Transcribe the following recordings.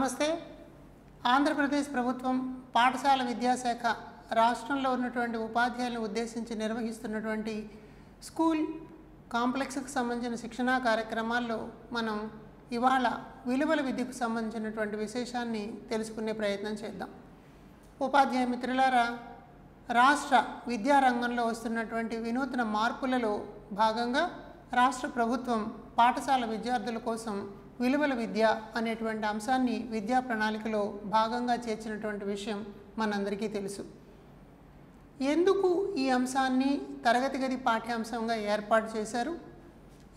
నమస్తే. ఆంధ్రప్రదేశ్ ప్రభుత్వం పాఠశాల విద్యాశాఖ రాష్ట్రంలో ఉన్నటువంటి ఉపాధ్యాయులను ఉద్దేశించి నిర్వహిస్తున్నటువంటి స్కూల్ కాంప్లెక్స్కి సంబంధించిన శిక్షణా కార్యక్రమాల్లో మనం ఇవాళ విలువల విద్యకు సంబంధించినటువంటి విశేషాన్ని తెలుసుకునే ప్రయత్నం చేద్దాం. ఉపాధ్యాయ మిత్రులారా, రాష్ట్ర విద్యారంగంలో వస్తున్నటువంటి వినూత్న మార్పులలో భాగంగా రాష్ట్ర ప్రభుత్వం పాఠశాల విద్యార్థుల కోసం విలువల విద్య అనేటువంటి అంశాన్ని విద్యా ప్రణాళికలో భాగంగా చేర్చినటువంటి విషయం మనందరికీ తెలుసు. ఎందుకు ఈ అంశాన్ని తరగతి గది పాఠ్యాంశంగా ఏర్పాటు చేశారు?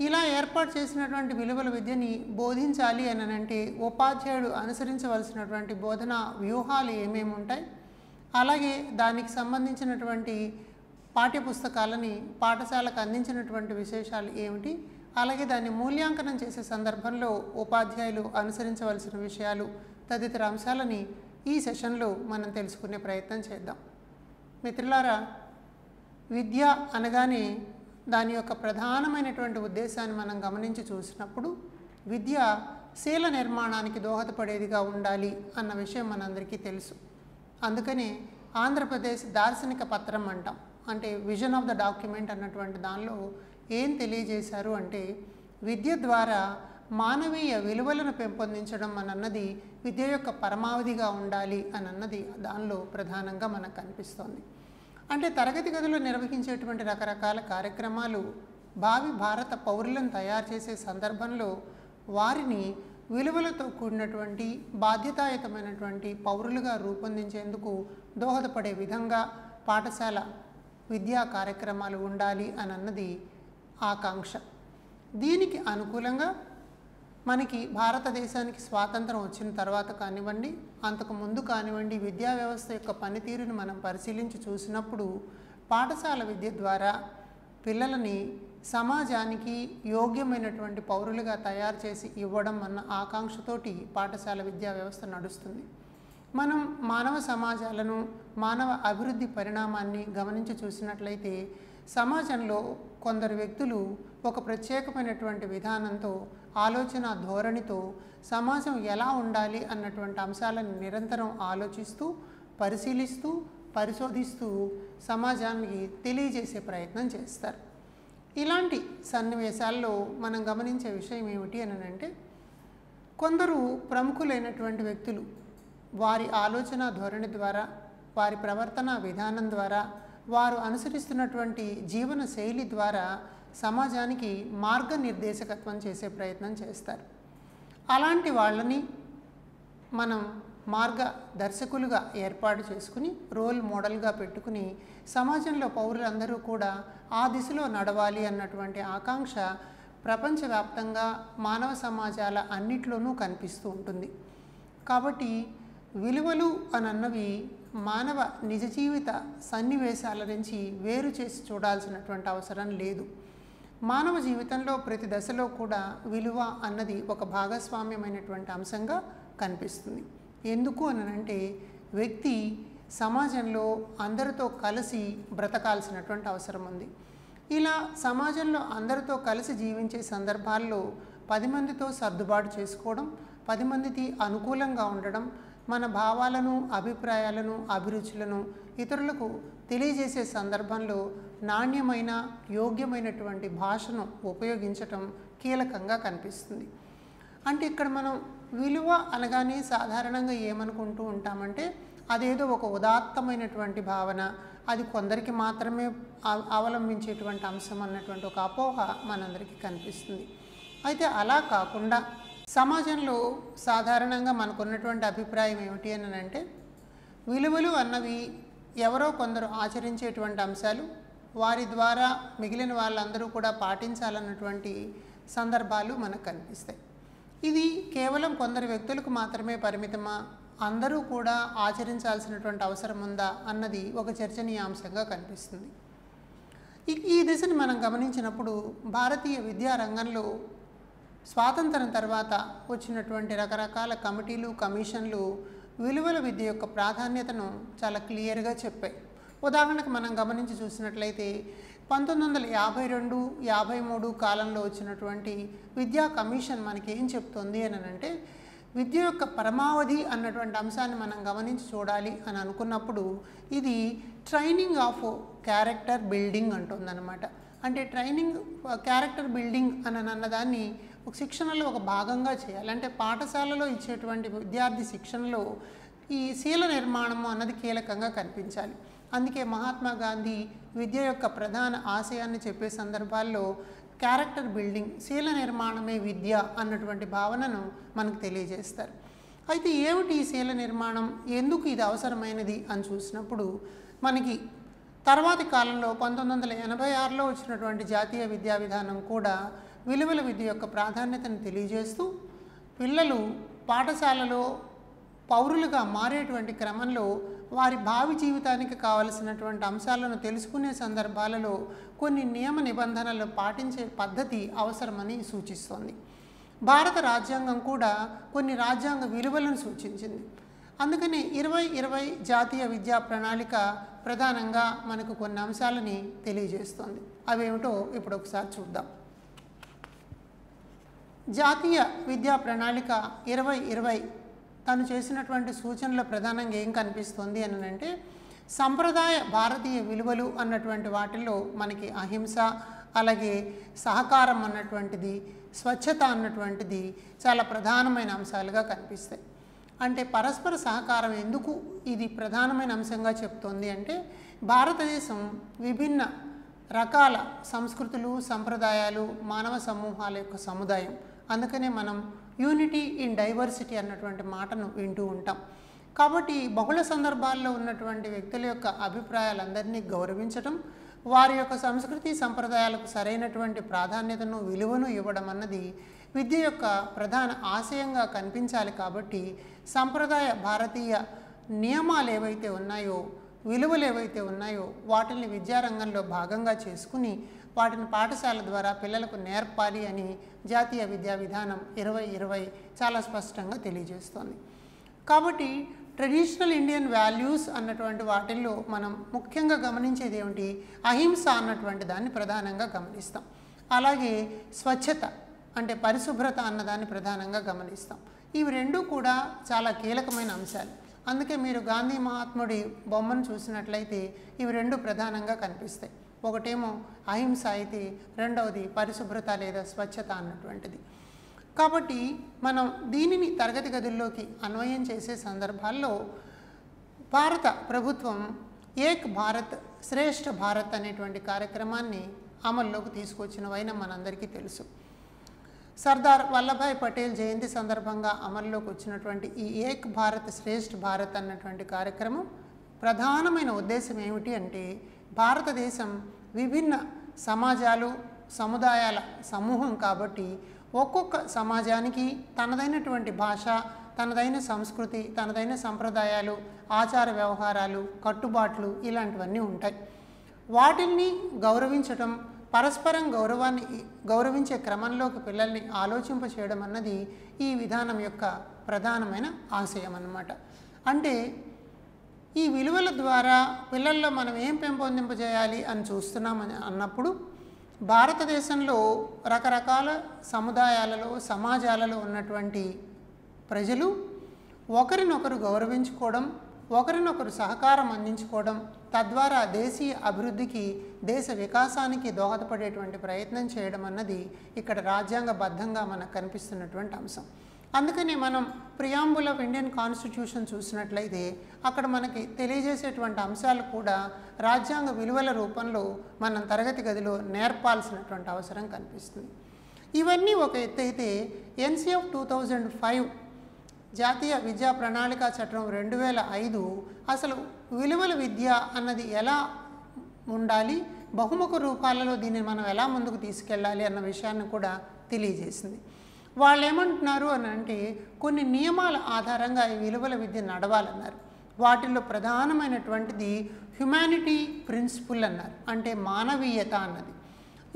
ఇలా ఏర్పాటు చేసినటువంటి విలువల విద్యని బోధించాలి అని అంటే ఉపాధ్యాయుడు అనుసరించవలసినటువంటి బోధనా వ్యూహాలు ఏమేమి ఉంటాయి, అలాగే దానికి సంబంధించినటువంటి పాఠ్యపుస్తకాలని పాఠశాలకు అందించినటువంటి విశేషాలు ఏమిటి, అలాగే దాన్ని మూల్యాంకనం చేసే సందర్భంలో ఉపాధ్యాయులు అనుసరించవలసిన విషయాలు తదితర అంశాలని ఈ సెషన్లో మనం తెలుసుకునే ప్రయత్నం చేద్దాం. మిత్రులారా, విద్య అనగానే దాని యొక్క ప్రధానమైనటువంటి ఉద్దేశాన్ని మనం గమనించి చూసినప్పుడు విద్య శీల నిర్మాణానికి దోహదపడేదిగా ఉండాలి అన్న విషయం మనందరికీ తెలుసు. అందుకనే ఆంధ్రప్రదేశ్ దార్శనిక పత్రం అంటాం, అంటే విజన్ ఆఫ్ ద డాక్యుమెంట్ అన్నటువంటి దానిలో ఏం తెలియజేశారు అంటే విద్య ద్వారా మానవీయ విలువలను పెంపొందించడం అన్నది విద్య యొక్క పరమావధిగా ఉండాలి అన్నది దానిలో ప్రధానంగా మనకు కనిపిస్తోంది. అంటే తరగతి గదిలో నిర్వహించేటువంటి రకరకాల కార్యక్రమాలు భావి భారత పౌరులను తయారు చేసే సందర్భంలో వారిని విలువలతో కూడినటువంటి బాధ్యతాయుతమైనటువంటి పౌరులుగా రూపొందించేందుకు దోహదపడే విధంగా పాఠశాల విద్యా కార్యక్రమాలు ఉండాలి అన్నది ఆకాంక్ష. దీనికి అనుకూలంగా మనకి భారతదేశానికి స్వాతంత్రం వచ్చిన తర్వాత కానివ్వండి, అంతకు ముందు కానివ్వండి, విద్యా వ్యవస్థ యొక్క పనితీరుని మనం పరిశీలించి చూసినప్పుడు పాఠశాల విద్య ద్వారా పిల్లలని సమాజానికి యోగ్యమైనటువంటి పౌరులుగా తయారు చేసి ఇవ్వడం అన్న ఆకాంక్షతోటి పాఠశాల విద్యా వ్యవస్థ నడుస్తుంది. మనం మానవ సమాజాలను, మానవ అభివృద్ధి పరిణామాన్ని గమనించి చూసినట్లయితే సమాజంలో కొందరు వ్యక్తులు ఒక ప్రత్యేకమైనటువంటి విధానంతో, ఆలోచన ధోరణితో సమాజం ఎలా ఉండాలి అన్నటువంటి అంశాలను నిరంతరం ఆలోచిస్తూ, పరిశీలిస్తూ, పరిశోధిస్తూ సమాజానికి తెలియజేసే ప్రయత్నం చేస్తారు. ఇలాంటి సన్నివేశాల్లో మనం గమనించే విషయం ఏమిటి అని అంటే, కొందరు ప్రముఖులైనటువంటి వ్యక్తులు వారి ఆలోచన ధోరణి ద్వారా, వారి ప్రవర్తన విధానం ద్వారా, వారు అనుసరిస్తున్నటువంటి జీవన శైలి ద్వారా సమాజానికి మార్గనిర్దేశకత్వం చేసే ప్రయత్నం చేస్తారు. అలాంటి వాళ్ళని మనం మార్గదర్శకులుగా ఏర్పాటు చేసుకుని, రోల్ మోడల్గా పెట్టుకుని సమాజంలో పౌరులందరూ కూడా ఆ దిశలో నడవాలి అన్నటువంటి ఆకాంక్ష ప్రపంచవ్యాప్తంగా మానవ సమాజాల అన్నిట్లోనూ కనిపిస్తూ ఉంటుంది. కాబట్టి విలువలు అన్నవి మానవ నిజ జీవిత సన్నివేశాల నుంచి వేరు చేసి చూడాల్సినటువంటి అవసరం లేదు. మానవ జీవితంలో ప్రతి దశలో కూడా విలువ అన్నది ఒక భాగస్వామ్యమైనటువంటి అంశంగా కనిపిస్తుంది. ఎందుకు అనంటే వ్యక్తి సమాజంలో అందరితో కలిసి బ్రతకాల్సినటువంటి అవసరం ఉంది. ఇలా సమాజంలో అందరితో కలిసి జీవించే సందర్భాల్లో 10 మందితో సర్దుబాటు చేసుకోవడం, 10 మందికి అనుకూలంగా ఉండడం, మన భావాలను, అభిప్రాయాలను, అభిరుచులను ఇతరులకు తెలియజేసే సందర్భంలో నాణ్యమైన, యోగ్యమైనటువంటి భాషను ఉపయోగించటం కీలకంగా కనిపిస్తుంది. అంటే ఇక్కడ మనం విలువ అనగానే సాధారణంగా ఏమనుకుంటూ ఉంటామంటే అదేదో ఒక ఉదాత్తమైనటువంటి భావన, అది కొందరికి మాత్రమే అవలంబించేటువంటి అంశం అన్నటువంటి ఒక అపోహ మనందరికీ కనిపిస్తుంది. అయితే అలా కాకుండా సమాజంలో సాధారణంగా మనకున్నటువంటి అభిప్రాయం ఏమిటి అని అంటే విలువలు అన్నవి ఎవరో కొందరు ఆచరించేటువంటి అంశాలు, వారి ద్వారా మిగిలిన వాళ్ళందరూ కూడా పాటించాలన్నటువంటి సందర్భాలు మనకు కనిపిస్తాయి. ఇది కేవలం కొందరు వ్యక్తులకు మాత్రమే పరిమితమా, అందరూ కూడా ఆచరించాల్సినటువంటి అవసరం ఉందా అన్నది ఒక చర్చనీయాంశంగా కనిపిస్తుంది. ఈ దిశని మనం గమనించినప్పుడు భారతీయ విద్యారంగంలో స్వాతంత్రం తర్వాత వచ్చినటువంటి రకరకాల కమిటీలు, కమిషన్లు విలువల విద్య యొక్క ప్రాధాన్యతను చాలా క్లియర్గా చెప్పాయి. ఉదాహరణకు మనం గమనించి చూసినట్లయితే 1952-53 కాలంలో వచ్చినటువంటి విద్యా కమిషన్ మనకి ఏం చెప్తుంది అని అంటే విద్య యొక్క పరమావధి అన్నటువంటి అంశాన్ని మనం గమనించి చూడాలి అని అనుకున్నప్పుడు ఇది ట్రైనింగ్ ఆఫ్ క్యారెక్టర్ బిల్డింగ్ అంటుందన్నమాట. అంటే ట్రైనింగ్ క్యారెక్టర్ బిల్డింగ్ అని అన్నదాన్ని ఒక శిక్షణలో ఒక భాగంగా చేయాలి. అంటే పాఠశాలలో ఇచ్చేటువంటి విద్యార్థి శిక్షణలో ఈ శీల నిర్మాణము అన్నది కీలకంగా కనిపించాలి. అందుకే మహాత్మా గాంధీ విద్య యొక్క ప్రధాన ఆశయాన్ని చెప్పే సందర్భాల్లో క్యారెక్టర్ బిల్డింగ్, శీల నిర్మాణమే విద్య అన్నటువంటి భావనను మనకు తెలియజేస్తారు. అయితే ఏమిటి ఈ శీల నిర్మాణం, ఎందుకు ఇది అవసరమైనది అని చూసినప్పుడు మనకి తర్వాతి కాలంలో 1986లో వచ్చినటువంటి జాతీయ విద్యా విధానం కూడా విలువల విద్య యొక్క ప్రాధాన్యతను తెలియజేస్తూ పిల్లలు పాఠశాలలో పౌరులుగా మారేటువంటి క్రమంలో వారి భావి జీవితానికి కావలసినటువంటి అంశాలను తెలుసుకునే సందర్భాలలో కొన్ని నియమ నిబంధనలు పాటించే పద్ధతి అవసరమని సూచిస్తోంది. భారత రాజ్యాంగం కూడా కొన్ని రాజ్యాంగ విలువలను సూచించింది. అందుకని 2020 జాతీయ విద్యా ప్రణాళిక ప్రధానంగా మనకు కొన్ని అంశాలని తెలియజేస్తోంది. అవేమిటో ఇప్పుడు ఒకసారి చూద్దాం. జాతీయ విద్యా ప్రణాళిక 2020 తను చేసినటువంటి సూచనలో ప్రధానంగా ఏం కనిపిస్తుంది అని అంటే, సంప్రదాయ భారతీయ విలువలు అన్నటువంటి వాటిల్లో మనకి అహింస, అలాగే సహకారం అన్నటువంటిది, స్వచ్ఛత అన్నటువంటిది చాలా ప్రధానమైన అంశాలుగా కనిపిస్తాయి. అంటే పరస్పర సహకారం ఎందుకు ఇది ప్రధానమైన అంశంగా చెప్తోంది అంటే, భారతదేశం విభిన్న రకాల సంస్కృతులు, సంప్రదాయాలు, మానవ సమూహాల యొక్క సముదాయం. అందుకనే మనం యూనిటీ ఇన్ డైవర్సిటీ అన్నటువంటి మాటను వింటూ ఉంటాం. కాబట్టి బహుళ సందర్భాల్లో ఉన్నటువంటి వ్యక్తుల యొక్క అభిప్రాయాలందరినీ గౌరవించడం, వారి యొక్క సంస్కృతి సంప్రదాయాలకు సరైనటువంటి ప్రాధాన్యతను, విలువను ఇవ్వడం అన్నది విద్య యొక్క ప్రధాన ఆశయంగా కనిపించాలి. కాబట్టి సంప్రదాయ భారతీయ నియమాలు ఏవైతే ఉన్నాయో, విలువలు ఏవైతే ఉన్నాయో వాటిని విద్యారంగంలో భాగంగా చేసుకుని వాటిని పాఠశాల ద్వారా పిల్లలకు నేర్పాలి అని జాతీయ విద్యా విధానం 2020 చాలా స్పష్టంగా తెలియజేస్తోంది. కాబట్టి ట్రెడిషనల్ ఇండియన్ వాల్యూస్ అన్నటువంటి వాటిల్లో మనం ముఖ్యంగా గమనించేది ఏమిటి, అహింస అన్నటువంటి దాన్ని ప్రధానంగా గమనిస్తాం. అలాగే స్వచ్ఛత అంటే పరిశుభ్రత అన్నదాన్ని ప్రధానంగా గమనిస్తాం. ఇవి రెండూ కూడా చాలా కీలకమైన అంశాలు. అందుకే మీరు గాంధీ మహాత్ముడి బొమ్మను చూసినట్లయితే ఇవి రెండు ప్రధానంగా కనిపిస్తాయి. ఒకటేమో అహింస అయితే రెండవది పరిశుభ్రత లేదా స్వచ్ఛత అన్నటువంటిది. కాబట్టి మనం దీనిని తరగతి గదుల్లోకి అన్వయం చేసే సందర్భాల్లో భారత ప్రభుత్వం ఏక్ భారత్ శ్రేష్ఠ భారత్ అనేటువంటి కార్యక్రమాన్ని అమల్లోకి తీసుకొచ్చినవైనా మనందరికీ తెలుసు. సర్దార్ వల్లభాయ్ పటేల్ జయంతి సందర్భంగా అమల్లోకి వచ్చినటువంటి ఈ ఏక్ భారత్ శ్రేష్ఠ భారత్ అన్నటువంటి కార్యక్రమం ప్రధానమైన ఉద్దేశం ఏమిటి అంటే, భారతదేశం విభిన్న సమాజాలు, సముదాయాల సమూహం కాబట్టి ఒక్కొక్క సమాజానికి తనదైనటువంటి భాష, తనదైన సంస్కృతి, తనదైన సంప్రదాయాలు, ఆచార వ్యవహారాలు, కట్టుబాట్లు ఇలాంటివన్నీ ఉంటాయి. వాటిని గౌరవించటం, పరస్పరం గౌరవించే క్రమంలోకి పిల్లల్ని ఆలోచింప చేయడం అన్నది ఈ విధానం యొక్క ప్రధానమైన ఆశయం అన్నమాట. అంటే ఈ విలువల ద్వారా పిల్లల్లో మనం ఏం పెంపొందింపజేయాలి అని చూస్తున్నామని అన్నప్పుడు, భారతదేశంలో రకరకాల సముదాయాలలో, సమాజాలలో ఉన్నటువంటి ప్రజలు ఒకరినొకరు గౌరవించుకోవడం, ఒకరినొకరు సహకారం అందించుకోవడం, తద్వారా దేశీయ అభివృద్ధికి, దేశ వికాసానికి దోహదపడేటువంటి ప్రయత్నం చేయడం అన్నది ఇక్కడ రాజ్యాంగబద్ధంగా మనకు కనిపిస్తున్నటువంటి అంశం. అందుకని మనం ప్రియాంబుల్ ఆఫ్ ఇండియన్ కాన్స్టిట్యూషన్ చూసినట్లయితే అక్కడ మనకి తెలియజేసేటువంటి అంశాలు కూడా రాజ్యాంగ విలువల రూపంలో మనం తరగతి గదిలో నేర్పాల్సినటువంటి అవసరం కనిపిస్తుంది. ఇవన్నీ ఒక ఎత్తు అయితే, NCF 2005 జాతీయ విద్యా ప్రణాళిక చట్టం 2005 అసలు విలువల విద్య అన్నది ఎలా ఉండాలి, బహుముఖ రూపాలలో దీన్ని మనం ఎలా ముందుకు తీసుకెళ్ళాలి అన్న విషయాన్ని కూడా తెలియజేసింది. వాళ్ళు ఏమంటున్నారు అని అంటే, కొన్ని నియమాల ఆధారంగా ఈ విలువల విద్య నడవాలన్నారు. వాటిల్లో ప్రధానమైనటువంటిది హ్యుమానిటీ ప్రిన్సిపుల్ అన్నారు, అంటే మానవీయత అన్నది.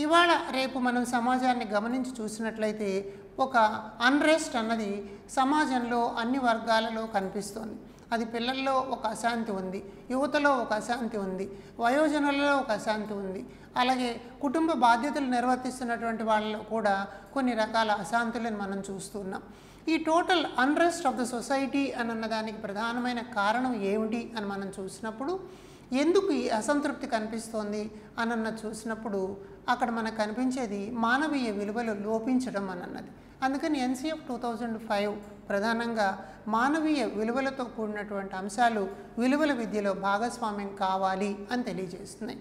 ఇవాళ రేపు మనం సమాజాన్ని గమనించి చూసినట్లయితే ఒక అన్రెస్ట్ అన్నది సమాజంలో అన్ని వర్గాలలో కనిపిస్తోంది. అది పిల్లల్లో ఒక అశాంతి ఉంది, యువతలో ఒక అశాంతి ఉంది, వయోజనులలో ఒక అశాంతి ఉంది, అలాగే కుటుంబ బాధ్యతలు నిర్వర్తిస్తున్నటువంటి వాళ్ళలో కూడా కొన్ని రకాల అశాంతులను మనం చూస్తున్నాం. ఈ total unrest of the society అని అన్నదానికి ప్రధానమైన కారణం ఏమిటి అని మనం చూసినప్పుడు, ఎందుకు ఈ అసంతృప్తి కనిపిస్తోంది అని చూసినప్పుడు అక్కడ మనకు కనిపించేది మానవీయ విలువలు లోపించడం అని అన్నది. అందుకని ఎన్సిఎఫ్ 2005 ప్రధానంగా మానవీయ విలువలతో కూడినటువంటి అంశాలు విలువల విద్యలో భాగస్వామ్యం కావాలి అని తెలియజేస్తున్నాయి.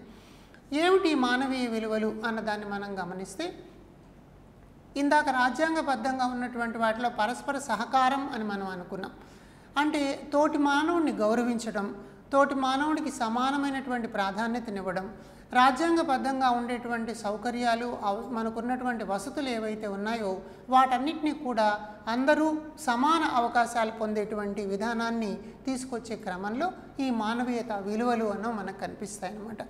ఏమిటి మానవీయ విలువలు అన్నదాన్ని మనం గమనిస్తే, ఇందాక రాజ్యాంగబద్ధంగా ఉన్నటువంటి వాటిలో పరస్పర సహకారం అని మనం అనుకున్నాం. అంటే తోటి మానవుడిని గౌరవించడం, తోటి మానవుడికి సమానమైనటువంటి ప్రాధాన్యతనివ్వడం, రాజ్యాంగబద్ధంగా ఉండేటువంటి సౌకర్యాలు, మనకున్నటువంటి వసతులు ఏవైతే ఉన్నాయో వాటన్నిటినీ కూడా అందరూ సమాన అవకాశాలు పొందేటువంటి విధానాన్ని తీసుకొచ్చే క్రమంలో ఈ మానవీయత విలువలు మనకు కనిపిస్తాయి అన్నమాట.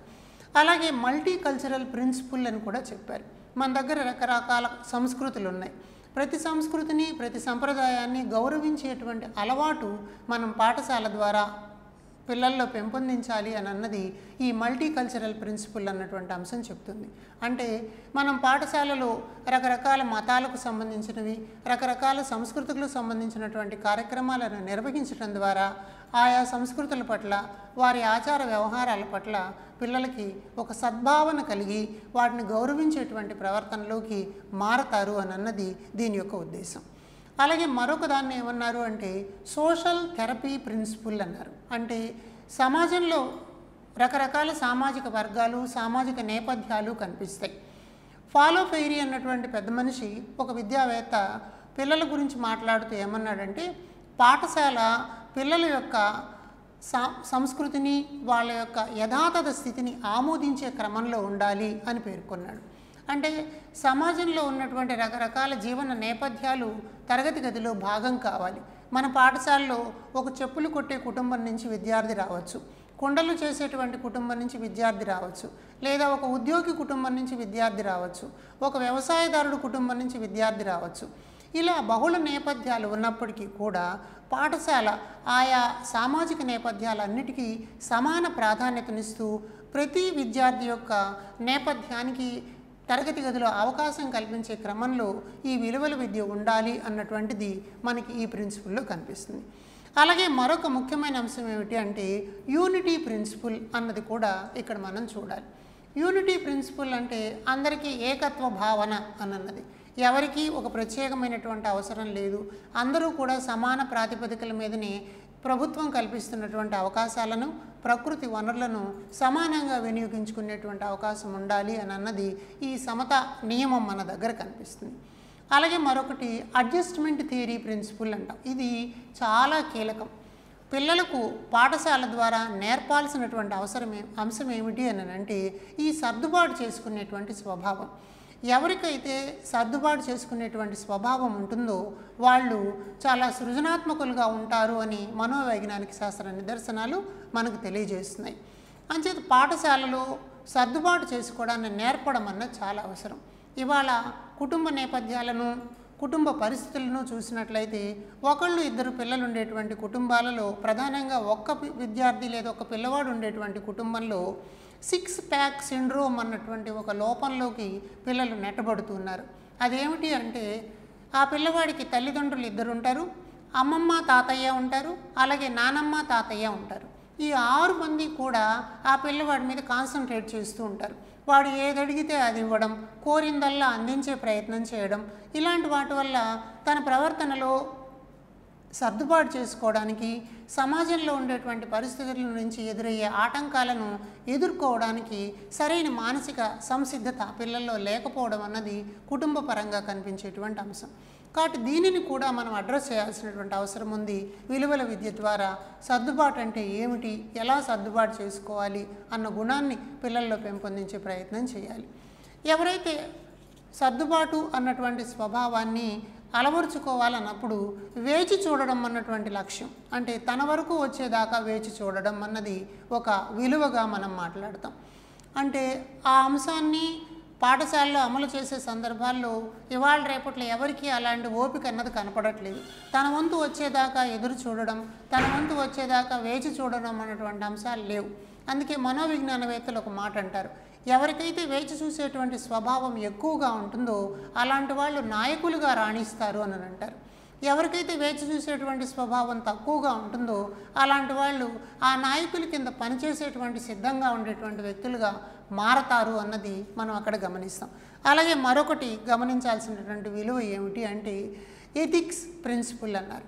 అలాగే మల్టీ కల్చరల్ ప్రిన్సిపుల్ అని కూడా చెప్పారు. మన దగ్గర రకరకాల సంస్కృతులు ఉన్నాయి. ప్రతి సంస్కృతిని, ప్రతి సంప్రదాయాన్ని గౌరవించేటువంటి అలవాటు మనం పాఠశాల ద్వారా పిల్లల్లో పెంపొందించాలి అని అన్నది ఈ మల్టీ కల్చరల్ ప్రిన్సిపుల్ అన్నటువంటి అంశం చెప్తుంది. అంటే మనం పాఠశాలలో రకరకాల మతాలకు సంబంధించినవి, రకరకాల సంస్కృతులకు సంబంధించినటువంటి కార్యక్రమాలను నిర్వహించడం ద్వారా ఆయా సంస్కృతుల పట్ల, వారి ఆచార వ్యవహారాల పట్ల పిల్లలకి ఒక సద్భావన కలిగి వాటిని గౌరవించేటువంటి ప్రవర్తనలోకి మారతారు అని అన్నది దీని యొక్క ఉద్దేశం. అలాగే మరొక దాన్ని ఏమన్నారు అంటే సోషల్ థెరపీ ప్రిన్సిపుల్ అన్నారు. అంటే సమాజంలో రకరకాల సామాజిక వర్గాలు, సామాజిక నేపథ్యాలు కనిపిస్తాయి. ఫాలో ఫెయిరీ అన్నటువంటి పెద్ద మనిషి, ఒక విద్యావేత్త, పిల్లల గురించి మాట్లాడుతూ ఏమన్నాడంటే, పాఠశాల పిల్లల యొక్క సంస్కృతిని, వాళ్ళ యొక్క యథాతథ స్థితిని ఆమోదించే క్రమంలో ఉండాలి అని పేర్కొన్నాడు. అంటే సమాజంలో ఉన్నటువంటి రకరకాల జీవన నేపథ్యాలు తరగతి గదిలో భాగం కావాలి. మన పాఠశాలలో ఒక చెప్పులు కొట్టే కుటుంబం నుంచి విద్యార్థి రావచ్చు, కుండలు చేసేటువంటి కుటుంబం నుంచి విద్యార్థి రావచ్చు, లేదా ఒక ఉద్యోగి కుటుంబం నుంచి విద్యార్థి రావచ్చు, ఒక వ్యవసాయదారుడు కుటుంబం నుంచి విద్యార్థి రావచ్చు. ఇలా బహుళ నేపథ్యాలు ఉన్నప్పటికీ కూడా పాఠశాల ఆయా సామాజిక నేపథ్యాలన్నిటికీ సమాన ప్రాధాన్యతనిస్తూ ప్రతి విద్యార్థి యొక్క నేపథ్యానికి తరగతి గదిలో అవకాశం కల్పించే క్రమంలో ఈ విలువల విద్య ఉండాలి అన్నటువంటిది మనకి ఈ ప్రిన్సిపుల్లో కనిపిస్తుంది. అలాగే మరొక ముఖ్యమైన అంశం ఏమిటి అంటే యూనిటీ ప్రిన్సిపుల్ అన్నది కూడా ఇక్కడ మనం చూడాలి. యూనిటీ ప్రిన్సిపుల్ అంటే అందరికీ ఏకత్వ భావన అన్నది. ఎవరికి ఒక ప్రత్యేకమైనటువంటి అవసరం లేదు, అందరూ కూడా సమాన ప్రాతిపదికల మీదనే ప్రభుత్వం కల్పిస్తున్నటువంటి అవకాశాలను, ప్రకృతి వనరులను సమానంగా వినియోగించుకునేటువంటి అవకాశం ఉండాలి అని అన్నది ఈ సమత నియమం మన దగ్గర కనిపిస్తుంది. అలాగే మరొకటి అడ్జస్ట్మెంట్ థియరీ ప్రిన్సిపుల్ అంటాం. ఇది చాలా కీలకం. పిల్లలకు పాఠశాల ద్వారా నేర్పాల్సినటువంటి అంశం ఏమిటి అని అంటే ఈ సర్దుబాటు చేసుకునేటువంటి స్వభావం. ఎవరికైతే సర్దుబాటు చేసుకునేటువంటి స్వభావం ఉంటుందో వాళ్ళు చాలా సృజనాత్మకులుగా ఉంటారు అని మనోవైజ్ఞానిక శాస్త్ర నిదర్శనాలు మనకు తెలియజేస్తున్నాయి. అంచేత పాఠశాలలో సర్దుబాటు చేసుకోవడాన్ని నేర్పడం అన్నది చాలా అవసరం. ఇవాళ కుటుంబ నేపథ్యాలను, కుటుంబ పరిస్థితులను చూసినట్లయితే ఒకళ్ళు ఇద్దరు పిల్లలు ఉండేటువంటి కుటుంబాలలో ప్రధానంగా ఒక్క విద్యార్థి లేదా ఒక పిల్లవాడు ఉండేటువంటి కుటుంబంలో 6 ప్యాక్ సిండ్రోమ్ అన్నటువంటి ఒక లోపంలోకి పిల్లలు నెట్టబడుతున్నారు. అదేమిటి అంటే ఆ పిల్లవాడికి తల్లిదండ్రులు ఇద్దరు ఉంటారు, అమ్మమ్మ తాతయ్య ఉంటారు, అలాగే నానమ్మ తాతయ్య ఉంటారు. ఈ 6 మంది కూడా ఆ పిల్లవాడి మీద కాన్సన్ట్రేట్ చేస్తూ ఉంటారు. వాడు ఏది అడిగితే అది ఇవ్వడం, కోరిందల్లా అందించే ప్రయత్నం చేయడం, ఇలాంటి వాటి వల్ల తన ప్రవర్తనలో సర్దుబాటు చేసుకోవడానికి, సమాజంలో ఉండేటువంటి పరిస్థితుల నుంచి ఎదురయ్యే ఆటంకాలను ఎదుర్కోవడానికి సరైన మానసిక సంసిద్ధత పిల్లల్లో లేకపోవడం అన్నది కుటుంబ పరంగా కనిపించేటువంటి అంశం. కాబట్టి దీనిని కూడా మనం అడ్రస్ చేయాల్సినటువంటి అవసరం ఉంది. విలువల విద్య ద్వారా సర్దుబాటు అంటే ఏమిటి, ఎలా సర్దుబాటు చేసుకోవాలి అన్న గుణాన్ని పిల్లల్లో పెంపొందించే ప్రయత్నం చేయాలి. ఎవరైతే సర్దుబాటు అన్నటువంటి స్వభావాన్ని అలవరుచుకోవాలన్నప్పుడు వేచి చూడడం అన్నటువంటి లక్ష్యం, అంటే తన వరకు వచ్చేదాకా వేచి చూడడం అన్నది ఒక విలువగా మనం మాట్లాడతాం. అంటే ఆ అంశాన్ని పాఠశాలలో అమలు చేసే సందర్భాల్లో ఇవాళ రేపట్లో ఎవరికి అలాంటి ఓపిక అన్నది కనపడట్లేదు. తన వంతు వచ్చేదాకా ఎదురు చూడడం, తన వంతు వచ్చేదాకా వేచి చూడడం అన్నటువంటి అంశాలు లేవు. అందుకే మనోవిజ్ఞానవేత్తలు ఒక మాట అంటారు, ఎవరికైతే వేచి చూసేటువంటి స్వభావం ఎక్కువగా ఉంటుందో అలాంటి వాళ్ళు నాయకులుగా రాణిస్తారు అని అంటారు. ఎవరికైతే వేచి చూసేటువంటి స్వభావం తక్కువగా ఉంటుందో అలాంటి వాళ్ళు ఆ నాయకుల కింద పనిచేసేటువంటి సిద్ధంగా ఉండేటువంటి వ్యక్తులుగా మారతారు అన్నది మనం అక్కడ గమనిస్తాం. అలాగే మరొకటి గమనించాల్సినటువంటి విలువ ఏమిటి అంటే ఎథిక్స్ ప్రిన్సిపల్ అన్నారు.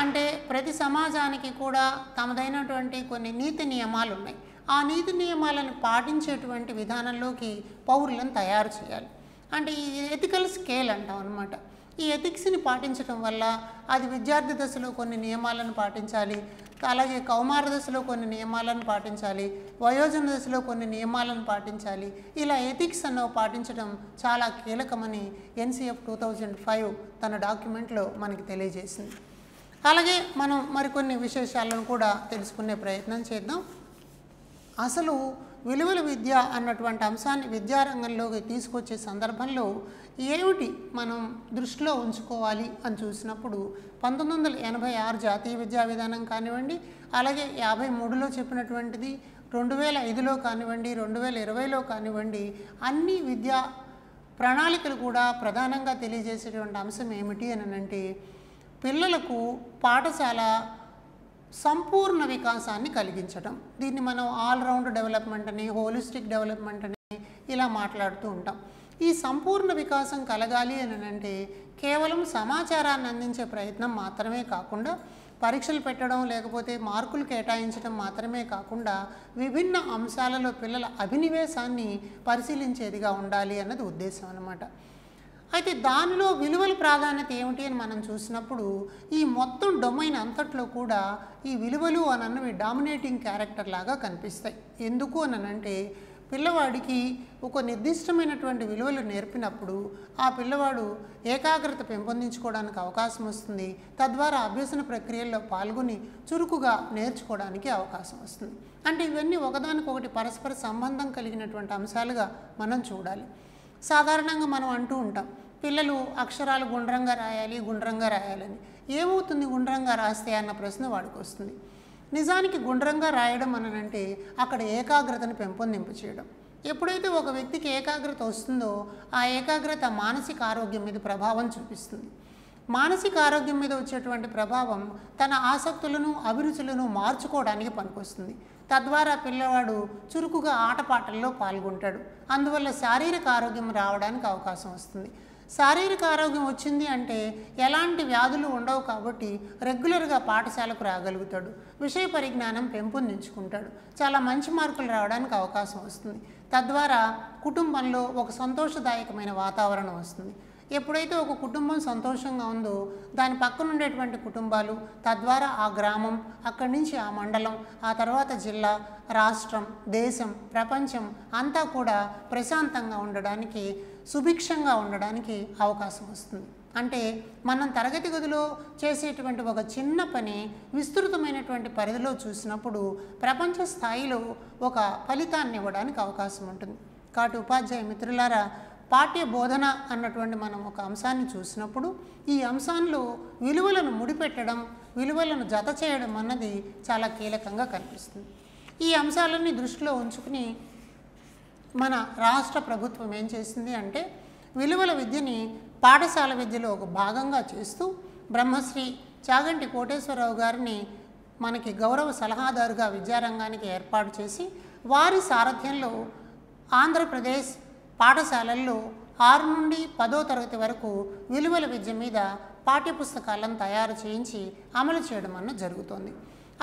అంటే ప్రతి సమాజానికి కూడా తమదైనటువంటి కొన్ని నీతి నియమాలు ఉన్నాయి. ఆ నీతి నియమాలను పాటించేటువంటి విధానంలోకి పౌరులను తయారు చేయాలి. అంటే ఈ ఎథికల్ స్కేల్ అంటాం అన్నమాట. ఈ ఎథిక్స్ని పాటించడం వల్ల అది విద్యార్థి దశలో కొన్ని నియమాలను పాటించాలి, అలాగే కౌమార దశలో కొన్ని నియమాలను పాటించాలి, వయోజన దశలో కొన్ని నియమాలను పాటించాలి. ఇలా ఎథిక్స్ అన్నవి పాటించడం చాలా కీలకమని ఎన్సిఎఫ్ 2005 తన డాక్యుమెంట్లో మనకి తెలియజేసింది. అలాగే మనం మరికొన్ని విశేషాలను కూడా తెలుసుకునే ప్రయత్నం చేద్దాం. అసలు విలువల విద్య అన్నటువంటి అంశాన్ని విద్యారంగంలోకి తీసుకొచ్చే సందర్భంలో ఏమిటి మనం దృష్టిలో ఉంచుకోవాలి అని చూసినప్పుడు 1986 జాతీయ విద్యా విధానం కానివ్వండి, అలాగే 53లో చెప్పినటువంటిది, 2005లో కానివ్వండి, 2020లో కానివ్వండి, అన్ని విద్యా ప్రణాళికలు కూడా ప్రధానంగా తెలియజేసేటువంటి అంశం ఏమిటి అని అంటే పిల్లలకు పాఠశాల సంపూర్ణ వికాసాన్ని కలిగించడం. దీన్ని మనం ఆల్రౌండ్ డెవలప్మెంట్ అని, హోలిస్టిక్ డెవలప్మెంట్ అని ఇలా మాట్లాడుతూ ఉంటాం. ఈ సంపూర్ణ వికాసం కలగాలి అని అంటే కేవలం సమాచారాన్ని అందించే ప్రయత్నం మాత్రమే కాకుండా, పరీక్షలు పెట్టడం లేకపోతే మార్కులు కేటాయించడం మాత్రమే కాకుండా విభిన్న అంశాలలో పిల్లల అభినివేశాన్ని పరిశీలించేదిగా ఉండాలి అన్నది ఉద్దేశం అన్నమాట. అయితే దానిలో విలువల ప్రాధాన్యత ఏమిటి అని మనం చూసినప్పుడు ఈ మొత్తం డొమైన్ అంతట్లో కూడా ఈ విలువలు అని అన్నవి డామినేటింగ్ క్యారెక్టర్ లాగా కనిపిస్తాయి. ఎందుకు అని అంటే పిల్లవాడికి ఒక నిర్దిష్టమైనటువంటి విలువలు నేర్పినప్పుడు ఆ పిల్లవాడు ఏకాగ్రత పెంపొందించుకోవడానికి అవకాశం వస్తుంది. తద్వారా అభ్యసన ప్రక్రియల్లో పాల్గొని చురుకుగా నేర్చుకోవడానికి అవకాశం వస్తుంది. అంటే ఇవన్నీ ఒకదానికొకటి పరస్పర సంబంధం కలిగినటువంటి అంశాలుగా మనం చూడాలి. సాధారణంగా మనం అంటూ ఉంటాం పిల్లలు అక్షరాలు గుండ్రంగా రాయాలి, గుండ్రంగా రాయాలని. ఏమవుతుంది గుండ్రంగా రాస్తే అన్న ప్రశ్న వాడికి వస్తుంది. నిజానికి గుండ్రంగా రాయడం అనంటే అక్కడ ఏకాగ్రతను పెంపొందింపు చేయడం. ఎప్పుడైతే ఒక వ్యక్తికి ఏకాగ్రత వస్తుందో ఆ ఏకాగ్రత మానసిక ఆరోగ్యం మీద ప్రభావం చూపిస్తుంది. మానసిక ఆరోగ్యం మీద వచ్చేటువంటి ప్రభావం తన ఆసక్తులను అభిరుచులను మార్చుకోవడానికి పనికొస్తుంది. తద్వారా పిల్లవాడు చురుకుగా ఆటపాటల్లో పాల్గొంటాడు. అందువల్ల శారీరక ఆరోగ్యం రావడానికి అవకాశం వస్తుంది. శారీరక ఆరోగ్యం వచ్చింది అంటే ఎలాంటి వ్యాధులు ఉండవు కాబట్టి రెగ్యులర్గా పాఠశాలకు రాగలుగుతాడు. విషయ పరిజ్ఞానం పెంపొందించుకుంటాడు. చాలా మంచి మార్కులు రావడానికి అవకాశం వస్తుంది. తద్వారా కుటుంబంలో ఒక సంతోషదాయకమైన వాతావరణం వస్తుంది. ఎప్పుడైతే ఒక కుటుంబం సంతోషంగా ఉందో దాని పక్కన ఉండేటువంటి కుటుంబాలు, తద్వారా ఆ గ్రామం, అక్కడి నుంచి ఆ మండలం, ఆ తర్వాత జిల్లా, రాష్ట్రం, దేశం, ప్రపంచం అంతా కూడా ప్రశాంతంగా ఉండడానికి, సుభిక్షంగా ఉండడానికి అవకాశం వస్తుంది. అంటే మనం తరగతి గదిలో చేసేటువంటి ఒక చిన్న పని విస్తృతమైనటువంటి పరిధిలో చూసినప్పుడు ప్రపంచ స్థాయిలో ఒక ఫలితాన్ని ఇవ్వడానికి అవకాశం ఉంటుంది. కాబట్టి ఉపాధ్యాయ మిత్రులారా, పాఠ్య బోధన అన్నటువంటి మనం ఒక అంశాన్ని చూసినప్పుడు ఈ అంశాల్లో విలువలను ముడిపెట్టడం, విలువలను జత చేయడం అన్నది చాలా కీలకంగా కనిపిస్తుంది. ఈ అంశాలన్నీ దృష్టిలో ఉంచుకుని మన రాష్ట్ర ప్రభుత్వం ఏం చేసింది అంటే విలువల విద్యని పాఠశాల విద్యలో ఒక భాగంగా చేస్తూ బ్రహ్మశ్రీ చాగంటి కోటేశ్వరరావు గారిని మనకి గౌరవ సలహాదారుగా విద్యారంగానికి ఏర్పాటు చేసి వారి సారథ్యంలో ఆంధ్రప్రదేశ్ పాఠశాలల్లో 6 నుండి 10వ తరగతి వరకు విలువల విద్య మీద పాఠ్యపుస్తకాలను తయారు చేయించి అమలు చేయడం అన్నది జరుగుతుంది.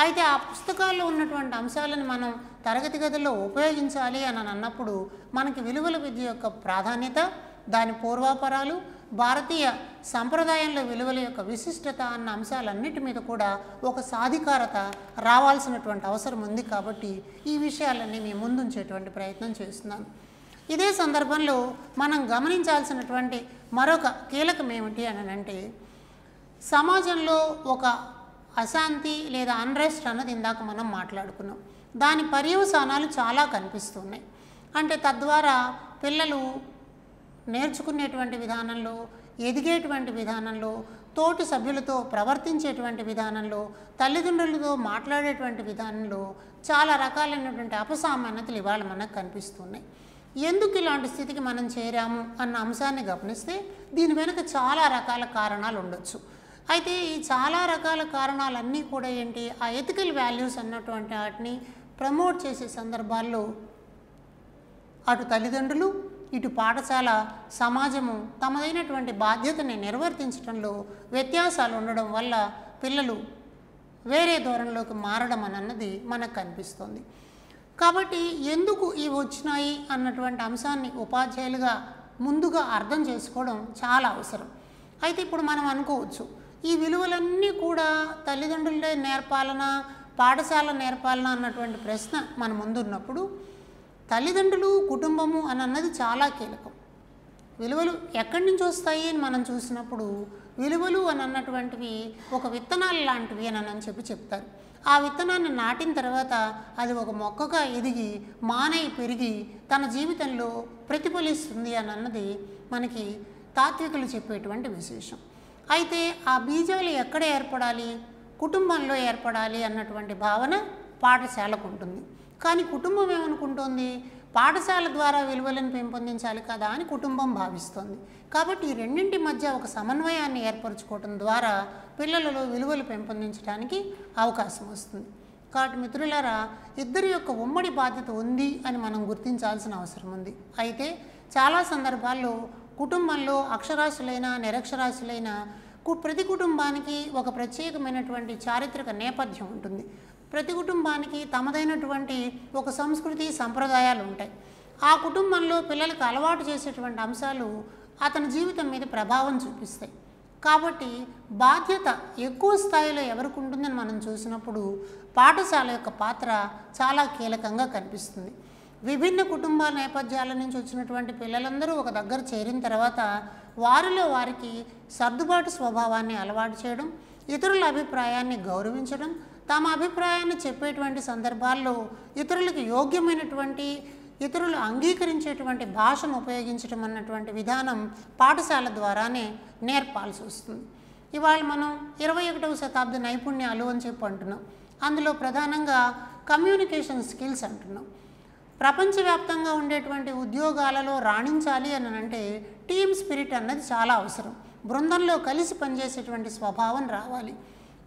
అయితే ఆ పుస్తకాల్లో ఉన్నటువంటి అంశాలను మనం తరగతి గదుల్లో ఉపయోగించాలి అని అన్నప్పుడు మనకి విలువల విద్య యొక్క ప్రాధాన్యత, దాని పూర్వాపరాలు, భారతీయ సంప్రదాయంలో విలువల యొక్క విశిష్టత అన్న అంశాలన్నిటి మీద కూడా ఒక సాధికారత రావాల్సినటువంటి అవసరం ఉంది. కాబట్టి ఈ విషయాలన్నీ మీ ముందుంచేటువంటి ప్రయత్నం చేస్తున్నాను. ఇదే సందర్భంలో మనం గమనించాల్సినటువంటి మరొక కీలకం ఏమిటి అని అంటే సమాజంలో ఒక అశాంతి లేదా అన్రెస్ట్ అన్నది ఇందాక మనం మాట్లాడుకున్నాం. దాని పర్యవసానాలు చాలా కనిపిస్తున్నాయి. అంటే తద్వారా పిల్లలు నేర్చుకునేటువంటి విధానంలో, ఎదిగేటువంటి విధానంలో, తోటి సభ్యులతో ప్రవర్తించేటువంటి విధానంలో, తల్లిదండ్రులతో మాట్లాడేటువంటి విధానంలో చాలా రకాలైనటువంటి అపసామాన్యతలు ఇవాళ మనకు కనిపిస్తున్నాయి. ఎందుకు ఇలాంటి స్థితికి మనం చేరాము అన్న అంశాన్ని గమనిస్తే దీని వెనుక చాలా రకాల కారణాలు ఉండొచ్చు. అయితే ఈ చాలా రకాల కారణాలన్నీ కూడా ఏంటి, ఆ ఎథికల్ వాల్యూస్ అన్నటువంటి వాటిని ప్రమోట్ చేసే సందర్భాల్లో అటు తల్లిదండ్రులు, ఇటు పాఠశాల, సమాజము తమదైనటువంటి బాధ్యతని నిర్వర్తించడంలో వ్యత్యాసాలు ఉండడం వల్ల పిల్లలు వేరే ధోరణిలోకి మారడం అన్నది మనకు కనిపిస్తుంది. కాబట్టి ఎందుకు ఇవి వచ్చినాయి అన్నటువంటి అంశాన్ని ఉపాధ్యాయులుగా ముందుగా అర్థం చేసుకోవడం చాలా అవసరం. అయితే ఇప్పుడు మనం అనుకోవచ్చు, ఈ విలువలన్నీ కూడా తల్లిదండ్రులే నేర్పాలనా, పాఠశాల నేర్పాలనా అన్నటువంటి ప్రశ్న మన ముందు ఉన్నప్పుడు తల్లిదండ్రులు, కుటుంబము అన్నది చాలా కీలకం. విలువలు ఎక్కడి నుంచి వస్తాయి అని మనం చూసినప్పుడు విలువలు అన్నటువంటివి ఒక విత్తనాలు లాంటివి అని చెప్తారు. ఆ విత్తనాన్ని నాటిన తర్వాత అది ఒక మొక్కగా ఎదిగి మానై పెరిగి తన జీవితంలో ప్రతిఫలిస్తుంది అన్నది మనకి తాత్వికులు చెప్పేటువంటి విశేషం. అయితే ఆ బీజాలు ఎక్కడ ఏర్పడాలి, కుటుంబంలో ఏర్పడాలి అన్నటువంటి భావన పాఠశాలకు ఉంటుంది. కానీ కుటుంబం ఏమనుకుంటోంది, పాఠశాల ద్వారా విలువలను పెంపొందించాలి కదా అని కుటుంబం భావిస్తోంది. కాబట్టి ఈ రెండింటి మధ్య ఒక సమన్వయాన్ని ఏర్పరచుకోవడం ద్వారా పిల్లలలో విలువలు పెంపొందించడానికి అవకాశం వస్తుంది. కాబట్టి మిత్రులారా, ఇద్దరి యొక్క ఉమ్మడి బాధ్యత ఉంది అని మనం గుర్తించాల్సిన అవసరం ఉంది. అయితే చాలా సందర్భాల్లో కుటుంబంలో అక్షరాస్యులైన నిరక్షరాస్యులైన ప్రతి కుటుంబానికి ఒక ప్రత్యేకమైనటువంటి చారిత్రక నేపథ్యం ఉంటుంది. ప్రతి కుటుంబానికి తమదైనటువంటి ఒక సంస్కృతి, సంప్రదాయాలు ఉంటాయి. ఆ కుటుంబంలో పిల్లలకు అలవాటు చేసేటువంటి అంశాలు అతని జీవితం మీద ప్రభావం చూపిస్తాయి. కాబట్టి బాధ్యత ఎక్కువ స్థాయిలో ఎవరికి ఉంటుందని మనం చూసినప్పుడు పాఠశాల యొక్క పాత్ర చాలా కీలకంగా కనిపిస్తుంది. విభిన్న కుటుంబాల నేపథ్యాల నుంచి వచ్చినటువంటి పిల్లలందరూ ఒక దగ్గర చేరిన తర్వాత వారిలో వారికి సర్దుబాటు స్వభావాన్ని అలవాటు చేయడం, ఇతరుల అభిప్రాయాన్ని గౌరవించడం, తమ అభిప్రాయాన్ని చెప్పేటువంటి సందర్భాల్లో ఇతరులకు యోగ్యమైనటువంటి, ఇతరులు అంగీకరించేటువంటి భాషను ఉపయోగించడం అన్నటువంటి విధానం పాఠశాల ద్వారానే నేర్పాల్సి వస్తుంది. ఇవాళ మనం 21వ శతాబ్ద నైపుణ్యాలు అని అంటున్నాం. అందులో ప్రధానంగా కమ్యూనికేషన్ స్కిల్స్ అంటున్నాం. ప్రపంచవ్యాప్తంగా ఉండేటువంటి ఉద్యోగాలలో రాణించాలి అని అంటే టీమ్ స్పిరిట్ అన్నది చాలా అవసరం. బృందంలో కలిసి పనిచేసేటువంటి స్వభావం రావాలి.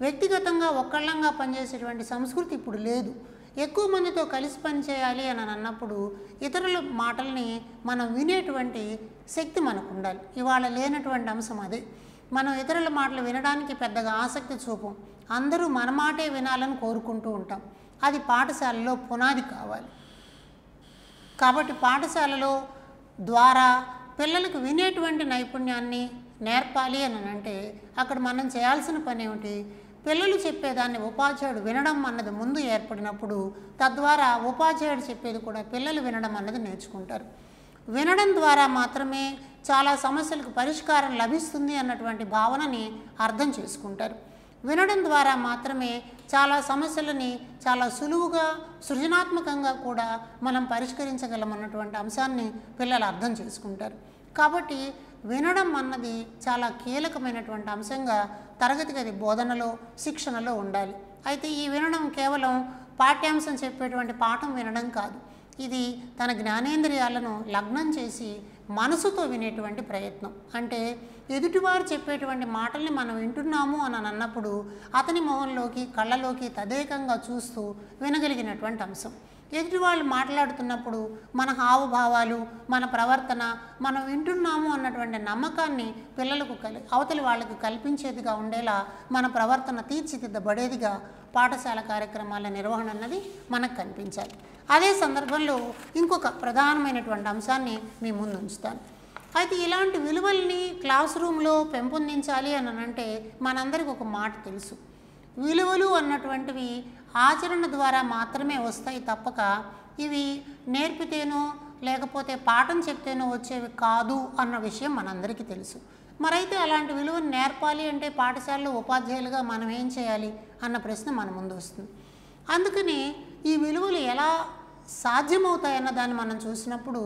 వ్యక్తిగతంగా ఒక్కళ్ళంగా పనిచేసేటువంటి సంస్కృతి ఇప్పుడు లేదు. ఎక్కువ మందితో కలిసి పనిచేయాలి అని అన్నప్పుడు ఇతరుల మాటల్ని మనం వినేటువంటి శక్తి మనకు ఉండాలి. ఇవాళ లేనటువంటి అంశం అదే. మనం ఇతరుల మాటలు వినడానికి పెద్దగా ఆసక్తి చూపం. అందరూ మన మాటే వినాలని కోరుకుంటూ ఉంటాం. అది పాఠశాలలో పునాది కావాలి. కాబట్టి పాఠశాలలో ద్వారా పిల్లలకు వినేటువంటి నైపుణ్యాన్ని నేర్పాలి అని అంటే అక్కడ మనం చేయాల్సిన పని ఏమిటి, పిల్లలు చెప్పేదాన్ని ఉపాధ్యాయుడు వినడం అన్నది ముందు ఏర్పడినప్పుడు తద్వారా ఉపాధ్యాయుడు చెప్పేది కూడా పిల్లలు వినడం అన్నది నేర్చుకుంటారు. వినడం ద్వారా మాత్రమే చాలా సమస్యలకు పరిష్కారం లభిస్తుంది అన్నటువంటి భావనని అర్థం చేసుకుంటారు. వినడం ద్వారా మాత్రమే చాలా సమస్యలని చాలా సులువుగా, సృజనాత్మకంగా కూడా మనం పరిష్కరించగలం అన్నటువంటి అంశాన్ని పిల్లలు అర్థం చేసుకుంటారు. కాబట్టి వినడం అన్నది చాలా కీలకమైనటువంటి అంశంగా తరగతి గది బోధనలో, శిక్షణలో ఉండాలి. అయితే ఈ వినడం కేవలం పాఠ్యాంశం చెప్పేటువంటి పాఠం వినడం కాదు. ఇది తన జ్ఞానేంద్రియాలను లగ్నం చేసి మనసుతో వినేటువంటి ప్రయత్నం. అంటే ఎదుటివారు చెప్పేటువంటి మాటల్ని మనం వింటున్నాము అని అన్నప్పుడు అతని మొహంలోకి, కళ్ళలోకి తదేకంగా చూస్తూ వినగలిగినటువంటి అంశం. ఎదుటివాళ్ళు మాట్లాడుతున్నప్పుడు మన హావభావాలు, మన ప్రవర్తన, మనం వింటున్నాము అన్నటువంటి నమ్మకాన్ని పిల్లలకు అవతలి వాళ్ళకి కల్పించేదిగా ఉండేలా మన ప్రవర్తన తీర్చిదిద్దబడేదిగా పాఠశాల కార్యక్రమాల నిర్వహణ అన్నది మనకు కనిపించాలి. అదే సందర్భంలో ఇంకొక ప్రధానమైనటువంటి అంశాన్ని మీ ముందు ఉంచుతాను. అయితే ఇలాంటి విలువల్ని క్లాస్ రూమ్లో పెంపొందించాలి అని అంటే మనందరికీ ఒక మాట తెలుసు, విలువలు అన్నటువంటివి ఆచరణ ద్వారా మాత్రమే వస్తాయి తప్పక ఇవి నేర్పితేనో లేకపోతే పాఠం చెప్తేనో వచ్చేవి కాదు అన్న విషయం మనందరికీ తెలుసు. మరైతే అలాంటి విలువను నేర్పాలి అంటే పాఠశాలలో ఉపాధ్యాయులుగా మనం ఏం చేయాలి అన్న ప్రశ్న మన ముందు వస్తుంది. అందుకని ఈ విలువలు ఎలా సాధ్యమవుతాయన్న దాన్ని మనం చూసినప్పుడు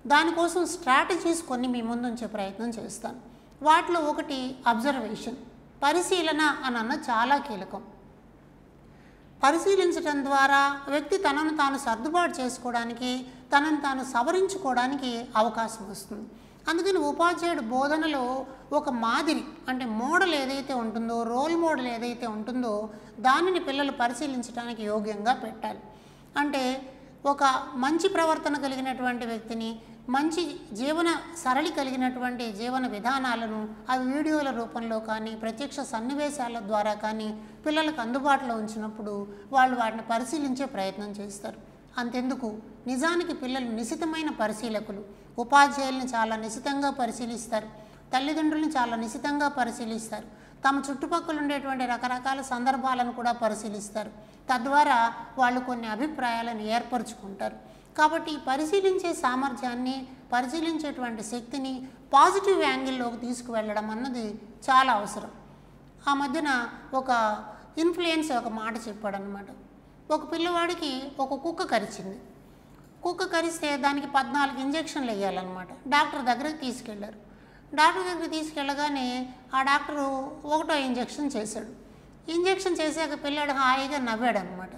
దానికోసం స్ట్రాటజీస్ కొన్ని మీ ముందు ఉంచే ప్రయత్నం చేస్తాను. వాటిలో ఒకటి అబ్జర్వేషన్, పరిశీలన అన్న చాలా కీలకం. పరిశీలించడం ద్వారా వ్యక్తి తనను తాను సర్దుబాటు చేసుకోవడానికి, తనను తాను సవరించుకోవడానికి అవకాశం వస్తుంది. అందుకని ఉపాధ్యాయుడు బోధనలో ఒక మాదిరి అంటే మోడల్ ఏదైతే ఉంటుందో, రోల్ మోడల్ ఏదైతే ఉంటుందో దానిని పిల్లలు పరిశీలించడానికి యోగ్యంగా పెట్టాలి. అంటే ఒక మంచి ప్రవర్తన కలిగినటువంటి వ్యక్తిని, మంచి జీవన సరళి కలిగినటువంటి జీవన విధానాలను ఆ వీడియోల రూపంలో కానీ ప్రత్యక్ష సన్నివేశాల ద్వారా కానీ పిల్లలకు అందుబాటులో ఉంచినప్పుడు వాళ్ళు వాటిని పరిశీలించే ప్రయత్నం చేస్తారు. అంతెందుకు, నిజానికి పిల్లలు నిశితమైన పరిశీలకులు. ఉపాధ్యాయుల్ని చాలా నిశితంగా పరిశీలిస్తారు, తల్లిదండ్రుల్ని చాలా నిశితంగా పరిశీలిస్తారు, తమ చుట్టుపక్కల ఉండేటువంటి రకరకాల సందర్భాలను కూడా పరిశీలిస్తారు. తద్వారా వాళ్ళు కొన్ని అభిప్రాయాలను ఏర్పరచుకుంటారు. కాబట్టి ఈ పరిశీలించే సామర్థ్యాన్ని, పరిశీలించేటువంటి శక్తిని పాజిటివ్ యాంగిల్లోకి తీసుకువెళ్ళడం అన్నది చాలా అవసరం. ఆ మధ్యన ఒక ఇన్ఫ్లుయెన్స్ ఒక మాట చెప్పాడనమాట. ఒక పిల్లవాడికి ఒక కుక్క కరిచింది. కుక్క కరిస్తే దానికి 14 ఇంజెక్షన్లు వేయాలన్నమాట. డాక్టర్ దగ్గరికి తీసుకెళ్లారు. డాక్టర్ దగ్గరికి తీసుకెళ్ళగానే ఆ డాక్టరు 1వ ఇంజెక్షన్ చేశాడు. ఇంజెక్షన్ చేశాక పిల్లాడు హాయిగా నవ్వాడనమాట.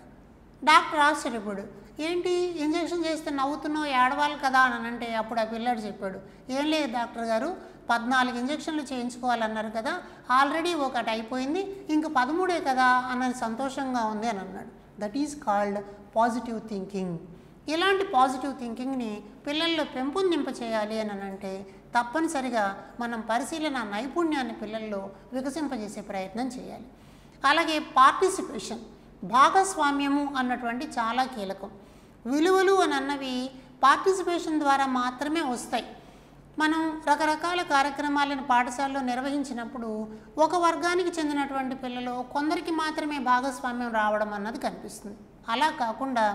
డాక్టర్ ఆశ్చర్యపోయాడు, ఏంటి ఇంజెక్షన్ చేస్తే నవ్వుతున్నావు, ఏడవాలి కదా అని అంటే అప్పుడు ఆ పిల్లాడు చెప్పాడు, ఏం లేదు డాక్టర్ గారు, 14 ఇంజెక్షన్లు చేయించుకోవాలన్నారు కదా, ఆల్రెడీ ఒకటి అయిపోయింది, ఇంక 13 కదా అన్నది సంతోషంగా ఉంది అని అన్నాడు. That is called positive thinking. ఇలాంటి పాజిటివ్ థింకింగ్ని పిల్లల్లో పెంపొందింప చేయాలి అని అంటే తప్పనిసరిగా మనం పరిశీలన నైపుణ్యాన్ని పిల్లల్లో వికసింపజేసే ప్రయత్నం చేయాలి. అలాగే పార్టిసిపేషన్, భాగస్వామ్యము అన్నటువంటి చాలా కీలకం. విలువలు అని అన్నవి పార్టిసిపేషన్ ద్వారా మాత్రమే వస్తాయి. మనం రకరకాల కార్యక్రమాలను పాఠశాలలో నిర్వహించినప్పుడు ఒక వర్గానికి చెందినటువంటి పిల్లలు కొందరికి మాత్రమే భాగస్వామ్యం రావడం అన్నది కనిపిస్తుంది. అలా కాకుండా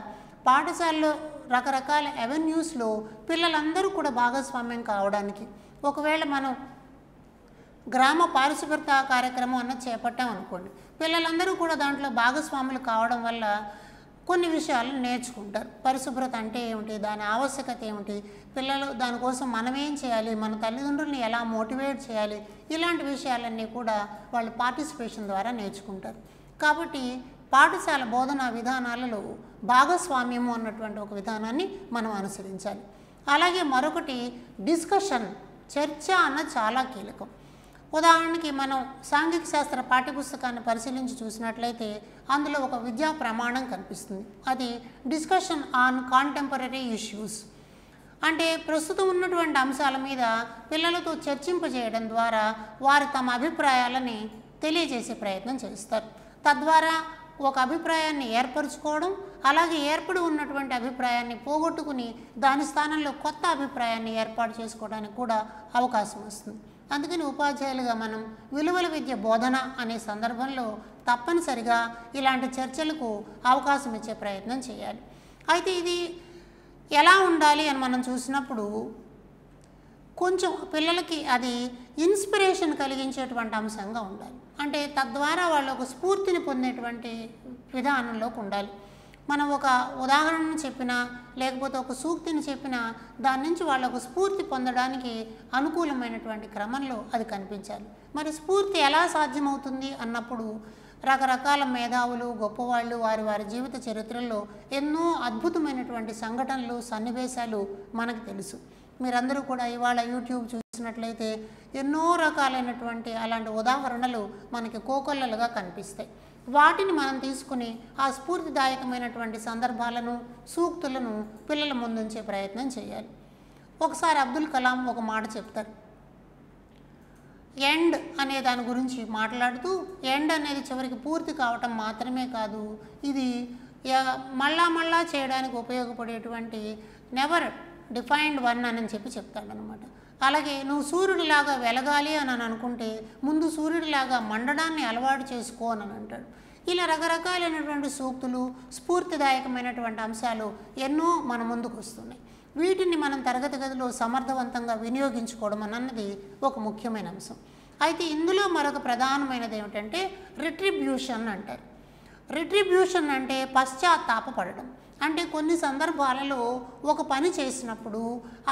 పాఠశాలలో రకరకాల అవెన్యూస్లో పిల్లలందరూ కూడా భాగస్వామ్యం కావడానికి, ఒకవేళ మనం గ్రామ పారిశుభ్రత కార్యక్రమం అన్నది చేపట్టాం అనుకోండి, పిల్లలందరూ కూడా దాంట్లో భాగస్వాములు కావడం వల్ల కొన్ని విషయాలను నేర్చుకుంటారు. పరిశుభ్రత అంటే ఏమిటి, దాని ఆవశ్యకత ఏమిటి, పిల్లలు దానికోసం మనం ఏం చేయాలి, మన తల్లిదండ్రుల్ని ఎలా మోటివేట్ చేయాలి, ఇలాంటి విషయాలన్నీ కూడా వాళ్ళు పార్టిసిపేషన్ ద్వారా నేర్చుకుంటారు. కాబట్టి పాఠశాల బోధనా విధానాలలో భాగస్వామ్యము అన్నటువంటి ఒక విధానాన్ని మనం అనుసరించాలి. అలాగే మరొకటి డిస్కషన్, చర్చ అన్నది చాలా కీలకం. ఉదాహరణకి మనం సాంఘిక శాస్త్ర పాఠ్యపుస్తకాన్ని పరిశీలించి చూసినట్లయితే అందులో ఒక విద్యా ప్రమాణం కనిపిస్తుంది. అది డిస్కషన్ ఆన్ కాంటెంపరీ ఇష్యూస్. అంటే ప్రస్తుతం ఉన్నటువంటి అంశాల మీద పిల్లలతో చర్చింపజేయడం ద్వారా వారు తమ అభిప్రాయాలని తెలియజేసే ప్రయత్నం చేస్తారు. తద్వారా ఒక అభిప్రాయాన్ని ఏర్పరచుకోవడం, అలాగే ఏర్పడి ఉన్నటువంటి అభిప్రాయాన్ని పోగొట్టుకుని దాని స్థానంలో కొత్త అభిప్రాయాన్ని ఏర్పాటు చేసుకోవడానికి కూడా అవకాశం వస్తుంది. అందుకని ఉపాధ్యాయులుగా మనం విలువల విద్య బోధన అనే సందర్భంలో తప్పనిసరిగా ఇలాంటి చర్చలకు అవకాశం ఇచ్చే ప్రయత్నం చేయాలి. అయితే ఇది ఎలా ఉండాలి అని మనం చూసినప్పుడు కొంచెం పిల్లలకి అది ఇన్స్పిరేషన్ కలిగించేటువంటి అంశంగా ఉండాలి. అంటే తద్వారా వాళ్ళు ఒక స్ఫూర్తిని పొందేటువంటి విధానంలోకి ఉండాలి. మనం ఒక ఉదాహరణను చెప్పినా లేకపోతే ఒక సూక్తిని చెప్పినా దాని నుంచి వాళ్ళు ఒక స్ఫూర్తి పొందడానికి అనుకూలమైనటువంటి క్రమంలో అది కనిపించాలి. మరి స్ఫూర్తి ఎలా సాధ్యమవుతుంది అన్నప్పుడు రకరకాల మేధావులు, గొప్పవాళ్ళు వారి వారి జీవిత చరిత్రల్లో ఎన్నో అద్భుతమైనటువంటి సంఘటనలు, సన్నివేశాలు మనకు తెలుసు. మీరందరూ కూడా ఇవాళ యూట్యూబ్ చూసినట్లయితే ఎన్నో రకాలైనటువంటి అలాంటి ఉదాహరణలు మనకి కోకొల్లలుగా కనిపిస్తాయి. వాటిని మనం తీసుకుని ఆ స్ఫూర్తిదాయకమైనటువంటి సందర్భాలను, సూక్తులను పిల్లల ముందుంచే ప్రయత్నం చేయాలి. ఒకసారి అబ్దుల్ కలాం ఒక మాట చెప్తారు. ఎండ్ అనే దాని గురించి మాట్లాడుతూ, ఎండ్ అనేది చివరికి పూర్తి కావటం మాత్రమే కాదు, ఇది మళ్ళా చేయడానికి ఉపయోగపడేటువంటి నెవర్ డిఫైన్డ్ వన్ అని చెప్తాడనమాట. అలాగే నువ్వు సూర్యుడిలాగా వెలగాలి అని అనుకుంటే ముందు సూర్యుడిలాగా మండడాన్ని అలవాటు చేసుకో అని అంటాడు. ఇలా రకరకాలైనటువంటి సూక్తులు, స్ఫూర్తిదాయకమైనటువంటి అంశాలు ఎన్నో మన ముందుకు వస్తున్నాయి. వీటిని మనం తరగతి గదిలో సమర్థవంతంగా వినియోగించుకోవడం అన్నది ఒక ముఖ్యమైన అంశం. అయితే ఇందులో మరొక ప్రధానమైనది ఏమిటంటే రిట్రిబ్యూషన్ అంటారు. రిట్రిబ్యూషన్ అంటే పశ్చాత్తాపపడడం. అంటే కొన్ని సందర్భాలలో ఒక పని చేసినప్పుడు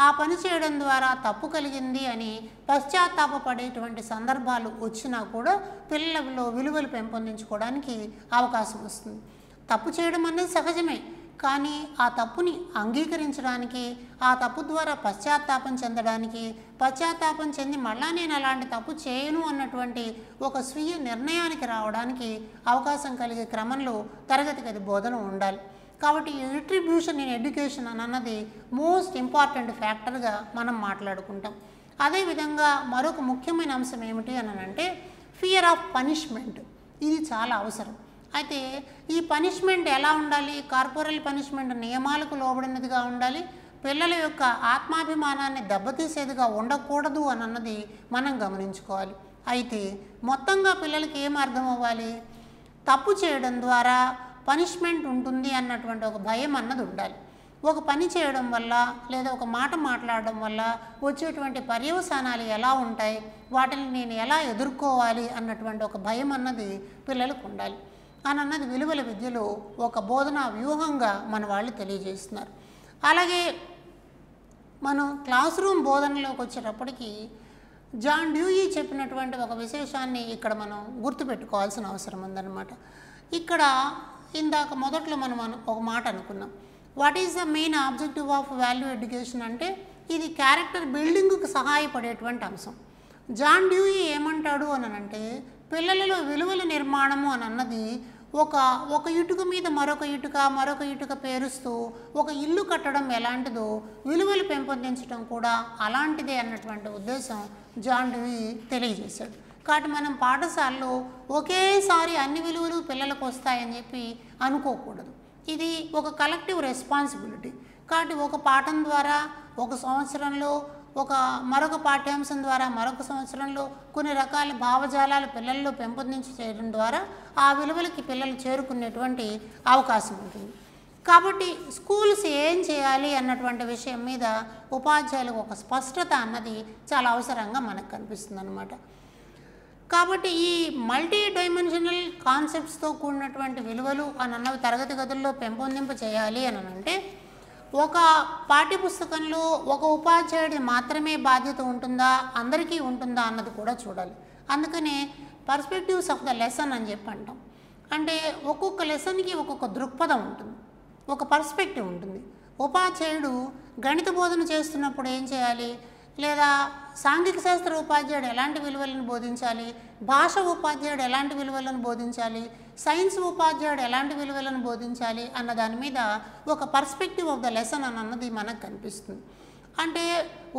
ఆ పని చేయడం ద్వారా తప్పు కలిగింది అని పశ్చాత్తాపపడేటువంటి సందర్భాలు వచ్చినా కూడా పిల్లలలో విలువలు పెంపొందించుకోవడానికి అవకాశం వస్తుంది. తప్పు చేయడం అనేది సహజమే, కానీ ఆ తప్పుని అంగీకరించడానికి, ఆ తప్పు ద్వారా పశ్చాత్తాపం చెందడానికి, పశ్చాత్తాపం చెంది మళ్ళా నేను అలాంటి తప్పు చేయను అన్నటువంటి ఒక స్వీయ నిర్ణయానికి రావడానికి అవకాశం కలిగే క్రమంలో తరగతి గది బోధన ఉండాలి. కాబట్టి రిట్రిబ్యూషన్ ఇన్ ఎడ్యుకేషన్ అన్నది మోస్ట్ ఇంపార్టెంట్ ఫ్యాక్టర్గా మనం మాట్లాడుకుంటాం. అదేవిధంగా మరొక ముఖ్యమైన అంశం ఏమిటి అంటే ఫియర్ ఆఫ్ పనిష్మెంట్. ఇది చాలా అవసరం. అయితే ఈ పనిష్మెంట్ ఎలా ఉండాలి? కార్పొరల్ పనిష్మెంట్ నియమాలకు లోబడినదిగా ఉండాలి. పిల్లల యొక్క ఆత్మాభిమానాన్ని దెబ్బతీసేదిగా ఉండకూడదు అన్నది మనం గమనించుకోవాలి. అయితే మొత్తంగా పిల్లలకి ఏం అర్థం అవ్వాలి? తప్పు చేయడం ద్వారా పనిష్మెంట్ ఉంటుంది అన్నటువంటి ఒక భయం అన్నది ఉండాలి. ఒక పని చేయడం వల్ల లేదా ఒక మాట మాట్లాడడం వల్ల వచ్చేటువంటి పర్యవసానాలు ఎలా ఉంటాయి, వాటిని నేను ఎలా ఎదుర్కోవాలి అన్నటువంటి ఒక భయం అన్నది పిల్లలకు ఉండాలి అన్నది విలువల విద్యలో ఒక బోధనా వ్యూహంగా మన వాళ్ళు తెలియజేస్తున్నారు. అలాగే మనం క్లాస్ రూమ్ బోధనలోకి వచ్చేటప్పటికి జాన్ డ్యూయీ చెప్పినటువంటి ఒక విశేషాన్ని ఇక్కడ మనం గుర్తుపెట్టుకోవాల్సిన అవసరం ఉందన్నమాట. ఇక్కడ ఇందాక మొదట్లో మనం ఒక మాట అనుకున్నాం, what is the main objective of value education అంటే ఇది క్యారెక్టర్ బిల్డింగ్కి సహాయపడేటువంటి అంశం. జాన్ డ్యూయీ ఏమంటాడు అంటే పిల్లలలో విలువల నిర్మాణము అన్నది ఒక ఇటుక మీద మరొక ఇటుక పేరుస్తూ ఒక ఇల్లు కట్టడం ఎలాంటిదో విలువలు పెంపొందించడం కూడా అలాంటిదే అన్నటువంటి ఉద్దేశం జాన్ డ్యూయీ తెలియజేశాడు. కాబట్టి మనం పాఠశాలలో ఒకేసారి అన్ని విలువలు పిల్లలకు వస్తాయని చెప్పి అనుకోకూడదు. ఇది ఒక కలెక్టివ్ రెస్పాన్సిబిలిటీ. కాబట్టి ఒక పాఠం ద్వారా ఒక సంవత్సరంలో మరొక పాఠ్యాంశం ద్వారా మరొక సంవత్సరంలో కొన్ని రకాల భావజాలాలు పిల్లల్లో పెంపొందించి చేయడం ద్వారా ఆ విలువలకి పిల్లలు చేరుకునేటువంటి అవకాశం ఉంటుంది. కాబట్టి స్కూల్స్ ఏం చేయాలి అన్నటువంటి విషయం మీద ఉపాధ్యాయులకు ఒక స్పష్టత అన్నది చాలా అవసరంగా మనకు కనిపిస్తుంది అన్నమాట. కాబట్టి ఈ మల్టీ డైమెన్షనల్ కాన్సెప్ట్స్తో కూడినటువంటి విలువలు అన్నవి తరగతి గదుల్లో పెంపొందింప చేయాలి అంటే ఒక పాఠ్యపుస్తకంలో ఒక ఉపాధ్యాయుడి మాత్రమే బాధ్యత ఉంటుందా, అందరికీ ఉంటుందా అన్నది కూడా చూడాలి. అందుకనే పర్స్పెక్టివ్స్ ఆఫ్ ద లెసన్ అని చెప్పి అంటాం. అంటే ఒక్కొక్క లెసన్కి ఒక్కొక్క దృక్పథం ఉంటుంది, ఒక పర్స్పెక్టివ్ ఉంటుంది. ఉపాధ్యాయుడు గణిత బోధన చేస్తున్నప్పుడు ఏం చేయాలి, లేదా సాంఘిక శాస్త్ర ఉపాధ్యాయుడు ఎలాంటి విలువలను బోధించాలి, భాష ఉపాధ్యాయుడు ఎలాంటి విలువలను బోధించాలి, సైన్స్ ఉపాధ్యాయుడు ఎలాంటి విలువలను బోధించాలి అన్న దాని మీద ఒక పర్స్పెక్టివ్ ఆఫ్ ద లెసన్ అన్నది మనకు కనిపిస్తుంది. అంటే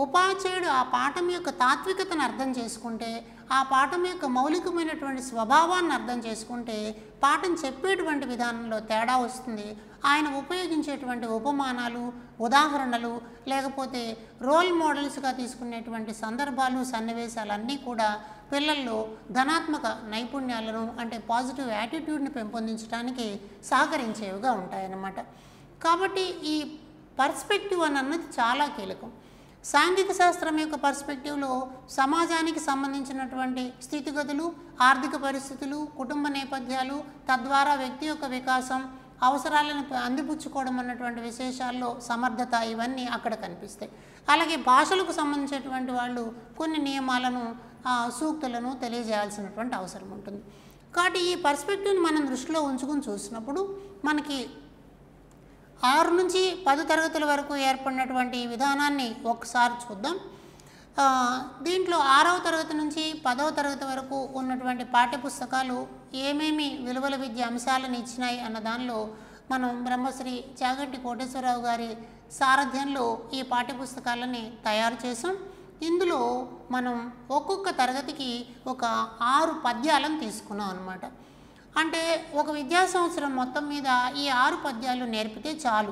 ఉపాధ్యాయుడు ఆ పాఠం యొక్క తాత్వికతను అర్థం చేసుకుంటే, ఆ పాఠం యొక్క మౌలికమైనటువంటి స్వభావాన్ని అర్థం చేసుకుంటే పాఠం చెప్పేటువంటి విధానంలో తేడా వస్తుంది. ఆయన ఉపయోగించేటువంటి ఉపమానాలు, ఉదాహరణలు, లేకపోతే రోల్ మోడల్స్గా తీసుకునేటువంటి సందర్భాలు, సన్నివేశాలన్నీ కూడా పిల్లల్లో ధనాత్మక నైపుణ్యాలను అంటే పాజిటివ్ యాటిట్యూడ్ని పెంపొందించడానికి సహకరించేవిగా ఉంటాయన్నమాట. కాబట్టి ఈ పర్స్పెక్టివ్ అన్నది చాలా కీలకం. సాంఘిక శాస్త్రం యొక్క పర్స్పెక్టివ్లో సమాజానికి సంబంధించినటువంటి స్థితిగతులు, ఆర్థిక పరిస్థితులు, కుటుంబ నేపథ్యాలు, తద్వారా వ్యక్తి యొక్క వికాసం, అవసరాలను అందిపుచ్చుకోవడం అన్నటువంటి విశేషాల్లో సమర్థత, ఇవన్నీ అక్కడ కనిపిస్తాయి. అలాగే భాషలకు సంబంధించినటువంటి వాళ్ళు కొన్ని నియమాలను, సూక్తులను తెలియజేయాల్సినటువంటి అవసరం ఉంటుంది. కాబట్టి ఈ పర్స్పెక్టివ్ని మనం దృష్టిలో ఉంచుకుని చూసినప్పుడు మనకి 6 నుంచి 10 తరగతుల వరకు ఏర్పడినటువంటి విధానాన్ని ఒకసారి చూద్దాం. దీంట్లో 6వ తరగతి నుంచి 10వ తరగతి వరకు ఉన్నటువంటి పాఠ్యపుస్తకాలు ఏమేమి విలువల విద్య అంశాలను ఇచ్చినాయి అన్న దానిలో మనం బ్రహ్మశ్రీ చాగంటి కోటేశ్వరరావు గారి సారథ్యంలో ఈ పాఠ్యపుస్తకాలని తయారు చేసాం. ఇందులో మనం ఒక్కొక్క తరగతికి ఒక 6 పద్యాలను తీసుకున్నాం అన్నమాట. అంటే ఒక విద్యా సంవత్సరం మొత్తం మీద ఈ 6 పద్యాలు నేర్పితే చాలు.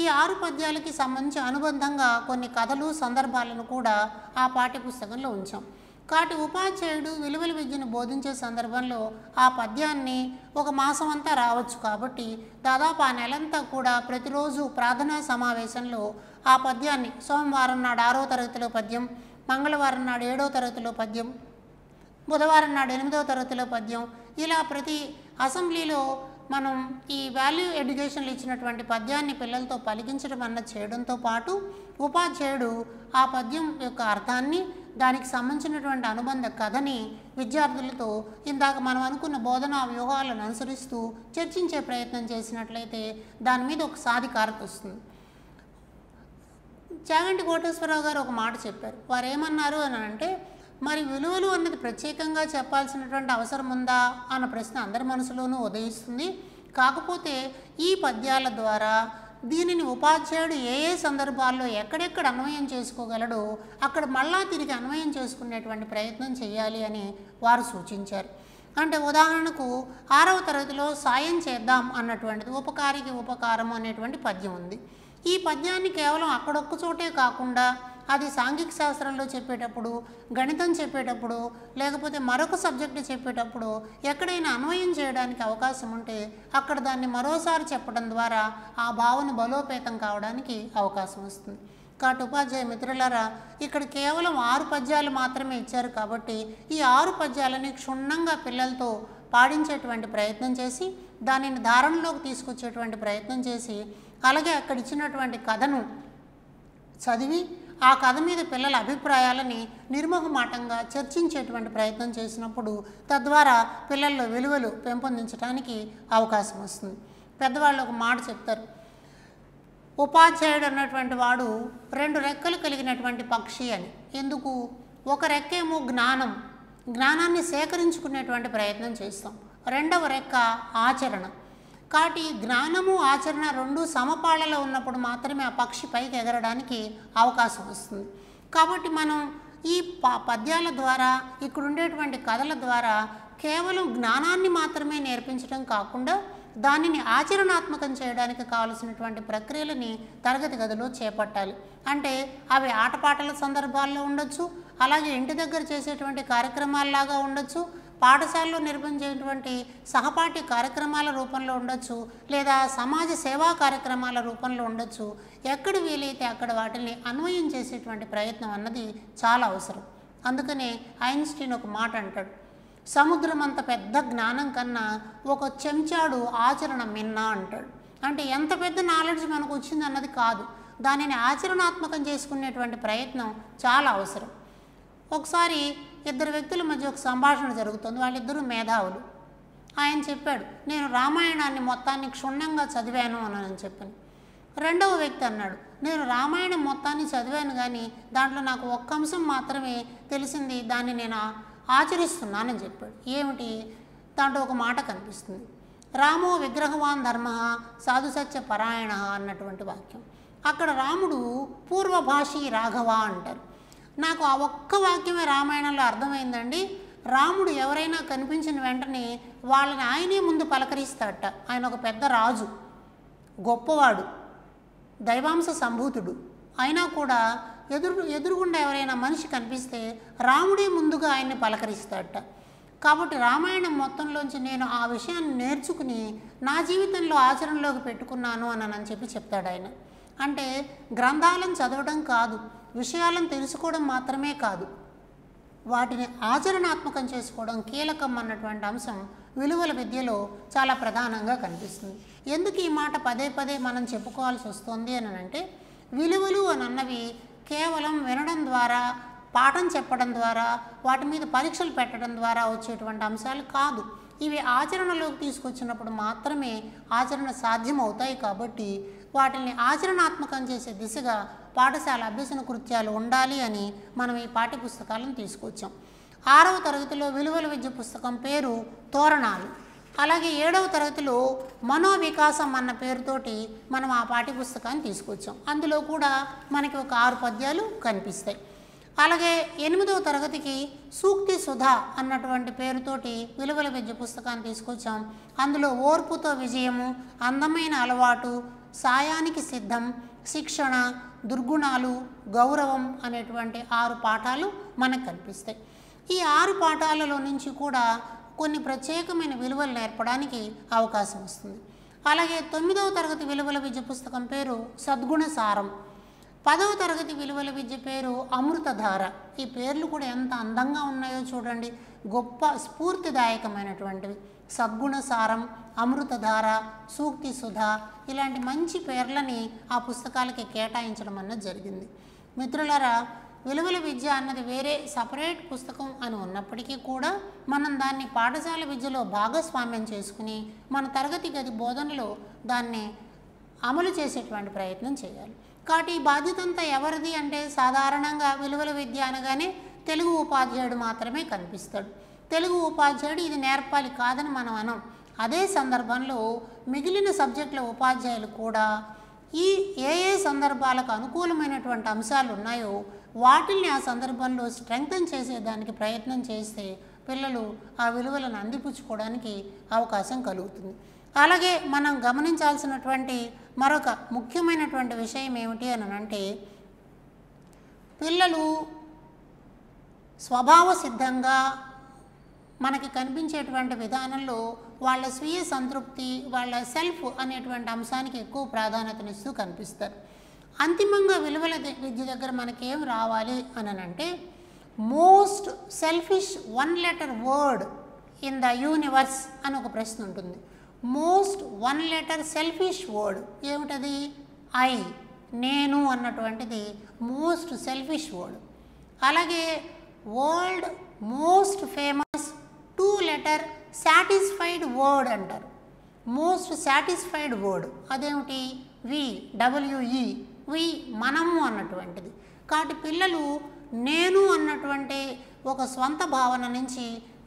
ఈ 6 పద్యాలకి సంబంధించి అనుబంధంగా కొన్ని కథలు, సందర్భాలను కూడా ఆ పాఠ్యపుస్తకంలో ఉంచాం. కాబట్టి ఉపాధ్యాయుడు విలువల విద్యను బోధించే సందర్భంలో ఆ పద్యాన్ని ఒక మాసం అంతా రావచ్చు. కాబట్టి దాదాపు ఆ నెలంతా కూడా ప్రతిరోజు ప్రార్థనా సమావేశంలో ఆ పద్యాన్ని సోమవారం నాడు 6వ తరగతిలో పద్యం, మంగళవారం నాడు 7వ తరగతిలో పద్యం, బుధవారం నాడు 8వ తరగతిలో పద్యం, ఇలా ప్రతి అసెంబ్లీలో మనం ఈ వాల్యూ ఎడ్యుకేషన్లు ఇచ్చినటువంటి పద్యాన్ని పిల్లలతో పలికించడం అన్నది చేయడంతో పాటు ఉపాధ్యాయుడు ఆ పద్యం యొక్క అర్థాన్ని, దానికి సంబంధించినటువంటి అనుబంధ కథని విద్యార్థులతో ఇందాక మనం అనుకున్న బోధనా వ్యూహాలను అనుసరిస్తూ చర్చించే ప్రయత్నం చేసినట్లయితే దాని మీద ఒక సాధికారత వస్తుంది. చాగంటి కోటేశ్వరరావు గారు ఒక మాట చెప్పారు. వారు ఏమన్నారు అని అంటే, మరి విలువలు అన్నది ప్రత్యేకంగా చెప్పాల్సినటువంటి అవసరం ఉందా అన్న ప్రశ్న అందరి మనసులోనూ ఉదయిస్తుంది. కాకపోతే ఈ పద్యాల ద్వారా దీనిని ఉపాధ్యాయుడు ఏ ఏ సందర్భాల్లో ఎక్కడెక్కడ అన్వయం చేసుకోగలడో అక్కడ మళ్ళా తిరిగి అన్వయం చేసుకునేటువంటి ప్రయత్నం చేయాలి అని వారు సూచించారు. అంటే ఉదాహరణకు 6వ తరగతిలో సాయం చేద్దాం అన్నటువంటిది ఉపకారికి ఉపకారం అనేటువంటి పద్యం ఉంది. ఈ పద్యాన్ని కేవలం అక్కడొక్క చోటే కాకుండా అది సాంఘిక శాస్త్రంలో చెప్పేటప్పుడు, గణితం చెప్పేటప్పుడు, లేకపోతే మరొక సబ్జెక్టు చెప్పేటప్పుడు ఎక్కడైనా అన్వయం చేయడానికి అవకాశం ఉంటే అక్కడ దాన్ని మరోసారి చెప్పడం ద్వారా ఆ భావన బలోపేతం కావడానికి అవకాశం వస్తుంది. కాబట్టి ఉపాధ్యాయ మిత్రులారా, ఇక్కడ కేవలం 6 పద్యాలు మాత్రమే ఇచ్చారు కాబట్టి ఈ 6 పద్యాలని క్షుణ్ణంగా పిల్లలతో పాడించేటువంటి ప్రయత్నం చేసి దానిని ధారణలోకి తీసుకొచ్చేటువంటి ప్రయత్నం చేసి అలాగే అక్కడ ఇచ్చినటువంటి కథను చదివి ఆ కథ మీద పిల్లల అభిప్రాయాలని నిర్మోహమాటంగా చర్చించేటువంటి ప్రయత్నం చేసినప్పుడు తద్వారా పిల్లల్లో విలువలు పెంపొందించడానికి అవకాశం వస్తుంది. పెద్దవాళ్ళు ఒక మాట చెప్తారు, ఉపాధ్యాయుడు అన్నటువంటి వాడు 2 రెక్కలు కలిగినటువంటి పక్షి అని. ఎందుకు? ఒక రెక్కేమో జ్ఞానాన్ని సేకరించుకునేటువంటి ప్రయత్నం చేస్తాం. రెండవ రెక్క ఆచరణ. కాబట్టి జ్ఞానము ఆచరణ 2 సమపాళ్లలో ఉన్నప్పుడు మాత్రమే ఆ పక్షి పైకి ఎగరడానికి అవకాశం వస్తుంది. కాబట్టి మనం ఈ పద్యాల ద్వారా ఇక్కడ ఉండేటువంటి కథల ద్వారా కేవలం జ్ఞానాన్ని మాత్రమే నేర్పించడం కాకుండా దానిని ఆచరణాత్మకం చేయడానికి కావలసినటువంటి ప్రక్రియలని తరగతి గదిలో చేపట్టాలి. అంటే అవి ఆటపాటల సందర్భాల్లో ఉండొచ్చు, అలాగే ఇంటి దగ్గర చేసేటువంటి కార్యక్రమాల్లాగా ఉండొచ్చు, పాఠశాలలో నిర్వహించేటువంటి సహపాఠ్య కార్యక్రమాల రూపంలో ఉండొచ్చు, లేదా సమాజ సేవా కార్యక్రమాల రూపంలో ఉండొచ్చు. ఎక్కడ వీలైతే అక్కడ వాటిని అన్వయం చేసేటువంటి ప్రయత్నం అన్నది చాలా అవసరం. అందుకనే ఐన్స్టీన్ ఒక మాట అంటాడు, సముద్రం అంత పెద్ద జ్ఞానం కన్నా ఒక చెంచాడు ఆచరణ మిన్నా అంటాడు. అంటే ఎంత పెద్ద నాలెడ్జ్ మనకు వచ్చింది అన్నది కాదు, దానిని ఆచరణాత్మకం చేసుకునేటువంటి ప్రయత్నం చాలా అవసరం. ఒకసారి 2 వ్యక్తుల మధ్య ఒక సంభాషణ జరుగుతుంది. వాళ్ళిద్దరూ మేధావులు. ఆయన చెప్పాడు, నేను రామాయణాన్ని మొత్తాన్ని క్షుణ్ణంగా చదివాను అని చెప్పాను. రెండవ వ్యక్తి అన్నాడు, నేను రామాయణం మొత్తాన్ని చదివాను కానీ దాంట్లో నాకు ఒక్క అంశం మాత్రమే తెలిసింది, దాన్ని నేను ఆచరిస్తున్నానని చెప్పాడు. ఏమిటి? దాంట్లో ఒక మాట కనిపిస్తుంది, రామో విగ్రహవాన్ ధర్మ సాధు సత్య పరాయణ అన్నటువంటి వాక్యం. అక్కడ రాముడు పూర్వభాషి రాఘవ అంటారు. నాకు ఆ ఒక్క వాక్యమే రామాయణంలో అర్థమైందండి. రాముడు ఎవరైనా కనిపించిన వెంటనే వాళ్ళని ఆయనే ముందు పలకరిస్తాడట. ఆయన ఒక పెద్ద రాజు, గొప్పవాడు, దైవాంశ సంభూతుడు. అయినా కూడా ఎదురుగుండా ఎవరైనా మనిషి కనిపిస్తే రాముడే ముందుగా ఆయన్ని పలకరిస్తాడట. కాబట్టి రామాయణం మొత్తంలోంచి నేను ఆ విషయాన్ని నేర్చుకుని నా జీవితంలో ఆచరణలోకి పెట్టుకున్నాను అని చెప్పి చెప్తాడు ఆయన. అంటే గ్రంథాలను చదవడం కాదు, విషయాలను తెలుసుకోవడం మాత్రమే కాదు, వాటిని ఆచరణాత్మకం చేసుకోవడం కీలకం అన్నటువంటి అంశం విలువల విద్యలో చాలా ప్రధానంగా కనిపిస్తుంది. ఎందుకు ఈ మాట పదే పదే మనం చెప్పుకోవాల్సి వస్తుంది అని అంటే, విలువలు అని అన్నవి కేవలం వినడం ద్వారా, పాఠం చెప్పడం ద్వారా, వాటి మీద పరీక్షలు పెట్టడం ద్వారా వచ్చేటువంటి అంశాలు కాదు. ఇవి ఆచరణలోకి తీసుకొచ్చినప్పుడు మాత్రమే ఆచరణ సాధ్యమవుతాయి. కాబట్టి వాటిని ఆచరణాత్మకం చేసే దిశగా పాఠశాల అభ్యసన కృత్యాలు ఉండాలి అని మనం ఈ పాఠ్యపుస్తకాలను తీసుకొచ్చాం. 6వ తరగతిలో విలువల విద్య పుస్తకం పేరు తోరణాలు. అలాగే 7వ తరగతిలో మనోవికాసం అన్న పేరుతోటి మనం ఆ పాఠ్యపుస్తకాన్ని తీసుకొచ్చాం. అందులో కూడా మనకి ఒక 6 పద్యాలు కనిపిస్తాయి. అలాగే 8వ తరగతికి సూక్తి సుధ అన్నటువంటి పేరుతోటి విలువల విద్య పుస్తకాన్ని తీసుకొచ్చాం. అందులో ఓర్పుతో విజయము, అందమైన అలవాటు, సాయానికి సిద్ధం, శిక్షణ, దుర్గుణాలు, గౌరవం అనేటువంటి 6 పాఠాలు మనకు కనిపిస్తాయి. ఈ 6 పాఠాలలో నుంచి కూడా కొన్ని ప్రత్యేకమైన విలువలు నేర్పడానికి అవకాశం వస్తుంది. అలాగే 9వ తరగతి విలువల విద్య పుస్తకం పేరు సద్గుణ సారం. 10వ తరగతి విలువల విద్య పేరు అమృతధార. ఈ పేర్లు కూడా ఎంత అందంగా ఉన్నాయో చూడండి, గొప్ప స్ఫూర్తిదాయకమైనటువంటివి. సద్గుణ సారం, అమృతధార, సూక్తి సుధ ఇలాంటి మంచి పేర్లని ఆ పుస్తకాలకి కేటాయించడం అన్నది జరిగింది. మిత్రులారా, విలువల విద్య అన్నది వేరే సపరేట్ పుస్తకం అని ఉన్నప్పటికీ కూడా మనం దాన్ని పాఠశాల విద్యలో భాగస్వామ్యం చేసుకుని మన తరగతి గది బోధనలో దాన్ని అమలు చేసేటువంటి ప్రయత్నం చేయాలి. కాబట్టి ఈ బాధ్యత అంతా ఎవరిది అంటే సాధారణంగా విలువల విద్య అనగానే తెలుగు ఉపాధ్యాయుడు మాత్రమే కనిపిస్తాడు. తెలుగు ఉపాధ్యాయుడు ఇది నేర్పాలి కాదని మనం అనం. అదే సందర్భంలో మిగిలిన సబ్జెక్టుల ఉపాధ్యాయులు కూడా ఈ ఏ సందర్భాలకు అనుకూలమైనటువంటి అంశాలు ఉన్నాయో వాటిల్ని ఆ సందర్భంలో స్ట్రెంగ్తన్ చేసేదానికి ప్రయత్నం చేస్తే పిల్లలు ఆ విలువలను అందిపుచ్చుకోవడానికి అవకాశం కలుగుతుంది. అలాగే మనం గమనించాల్సినటువంటి మరొక ముఖ్యమైనటువంటి విషయం ఏమిటి అని అంటే పిల్లలు స్వభావ సిద్ధంగా మనకి కనిపించేటువంటి విధానంలో వాళ్ళ స్వీయ సంతృప్తి, వాళ్ళ సెల్ఫ్ అనేటువంటి అంశానికి ఎక్కువ ప్రాధాన్యతనిస్తూ కనిపిస్తారు. అంతిమంగా విలువల విద్య దగ్గర మనకేం రావాలి అని అంటే most selfish 1 letter word in the universe అని ఒక ప్రశ్న ఉంటుంది. మోస్ట్ 1 లెటర్ సెల్ఫిష్ వర్డ్ ఏమిటది? ఐ, నేను అన్నటువంటిది మోస్ట్ సెల్ఫిష్ వర్డ్. అలాగే world most famous 2 letter satisfied word అంటారు. మోస్ట్ సాటిస్ఫైడ్ వర్డ్ అదేమిటి? వి, డబ్ల్యూఈ, వి మనము అన్నటువంటిది. కాబట్టి పిల్లలు నేను అన్నటువంటి ఒక స్వంత భావన నుంచి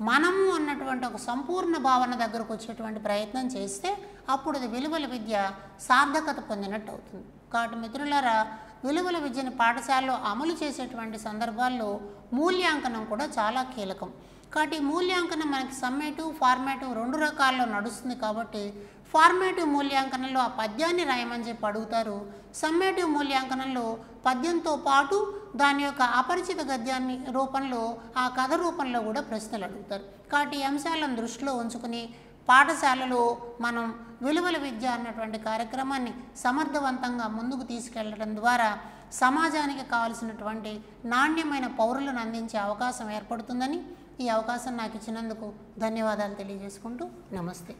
మనము అన్నటువంటి ఒక సంపూర్ణ భావన దగ్గరకు వచ్చేటువంటి ప్రయత్నం చేస్తే అప్పుడు అది విలువల విద్య సార్థకత పొందినట్టు అవుతుంది. కాబట్టి మిత్రులారా, విలువల విద్యను పాఠశాలలో అమలు చేసేటువంటి సందర్భాల్లో మూల్యాంకనం కూడా చాలా కీలకం. కాబట్టి మూల్యాంకనం మనకి సమ్మేటివ్, ఫార్మేటివ్ 2 రకాల్లో నడుస్తుంది. కాబట్టి ఫార్మేటివ్ మూల్యాంకనంలో ఆ పద్యాన్ని రాయమని చెప్పి అడుగుతారు. సమ్మేటివ్ మూల్యాంకనంలో పద్యంతో పాటు దాని యొక్క అపరిచిత గద్యాన్ని రూపంలో ఆ కథ రూపంలో కూడా ప్రశ్నలు అడుగుతారు. కాబట్టి ఈ అంశాలను దృష్టిలో ఉంచుకుని పాఠశాలలో మనం విలువల విద్య అన్నటువంటి కార్యక్రమాన్ని సమర్థవంతంగా ముందుకు తీసుకెళ్లడం ద్వారా సమాజానికి కావాల్సినటువంటి నాణ్యమైన పౌరులను అందించే అవకాశం ఏర్పడుతుందని, ఈ అవకాశం నాకు ఇచ్చినందుకు ధన్యవాదాలు తెలియజేసుకుంటూ నమస్తే.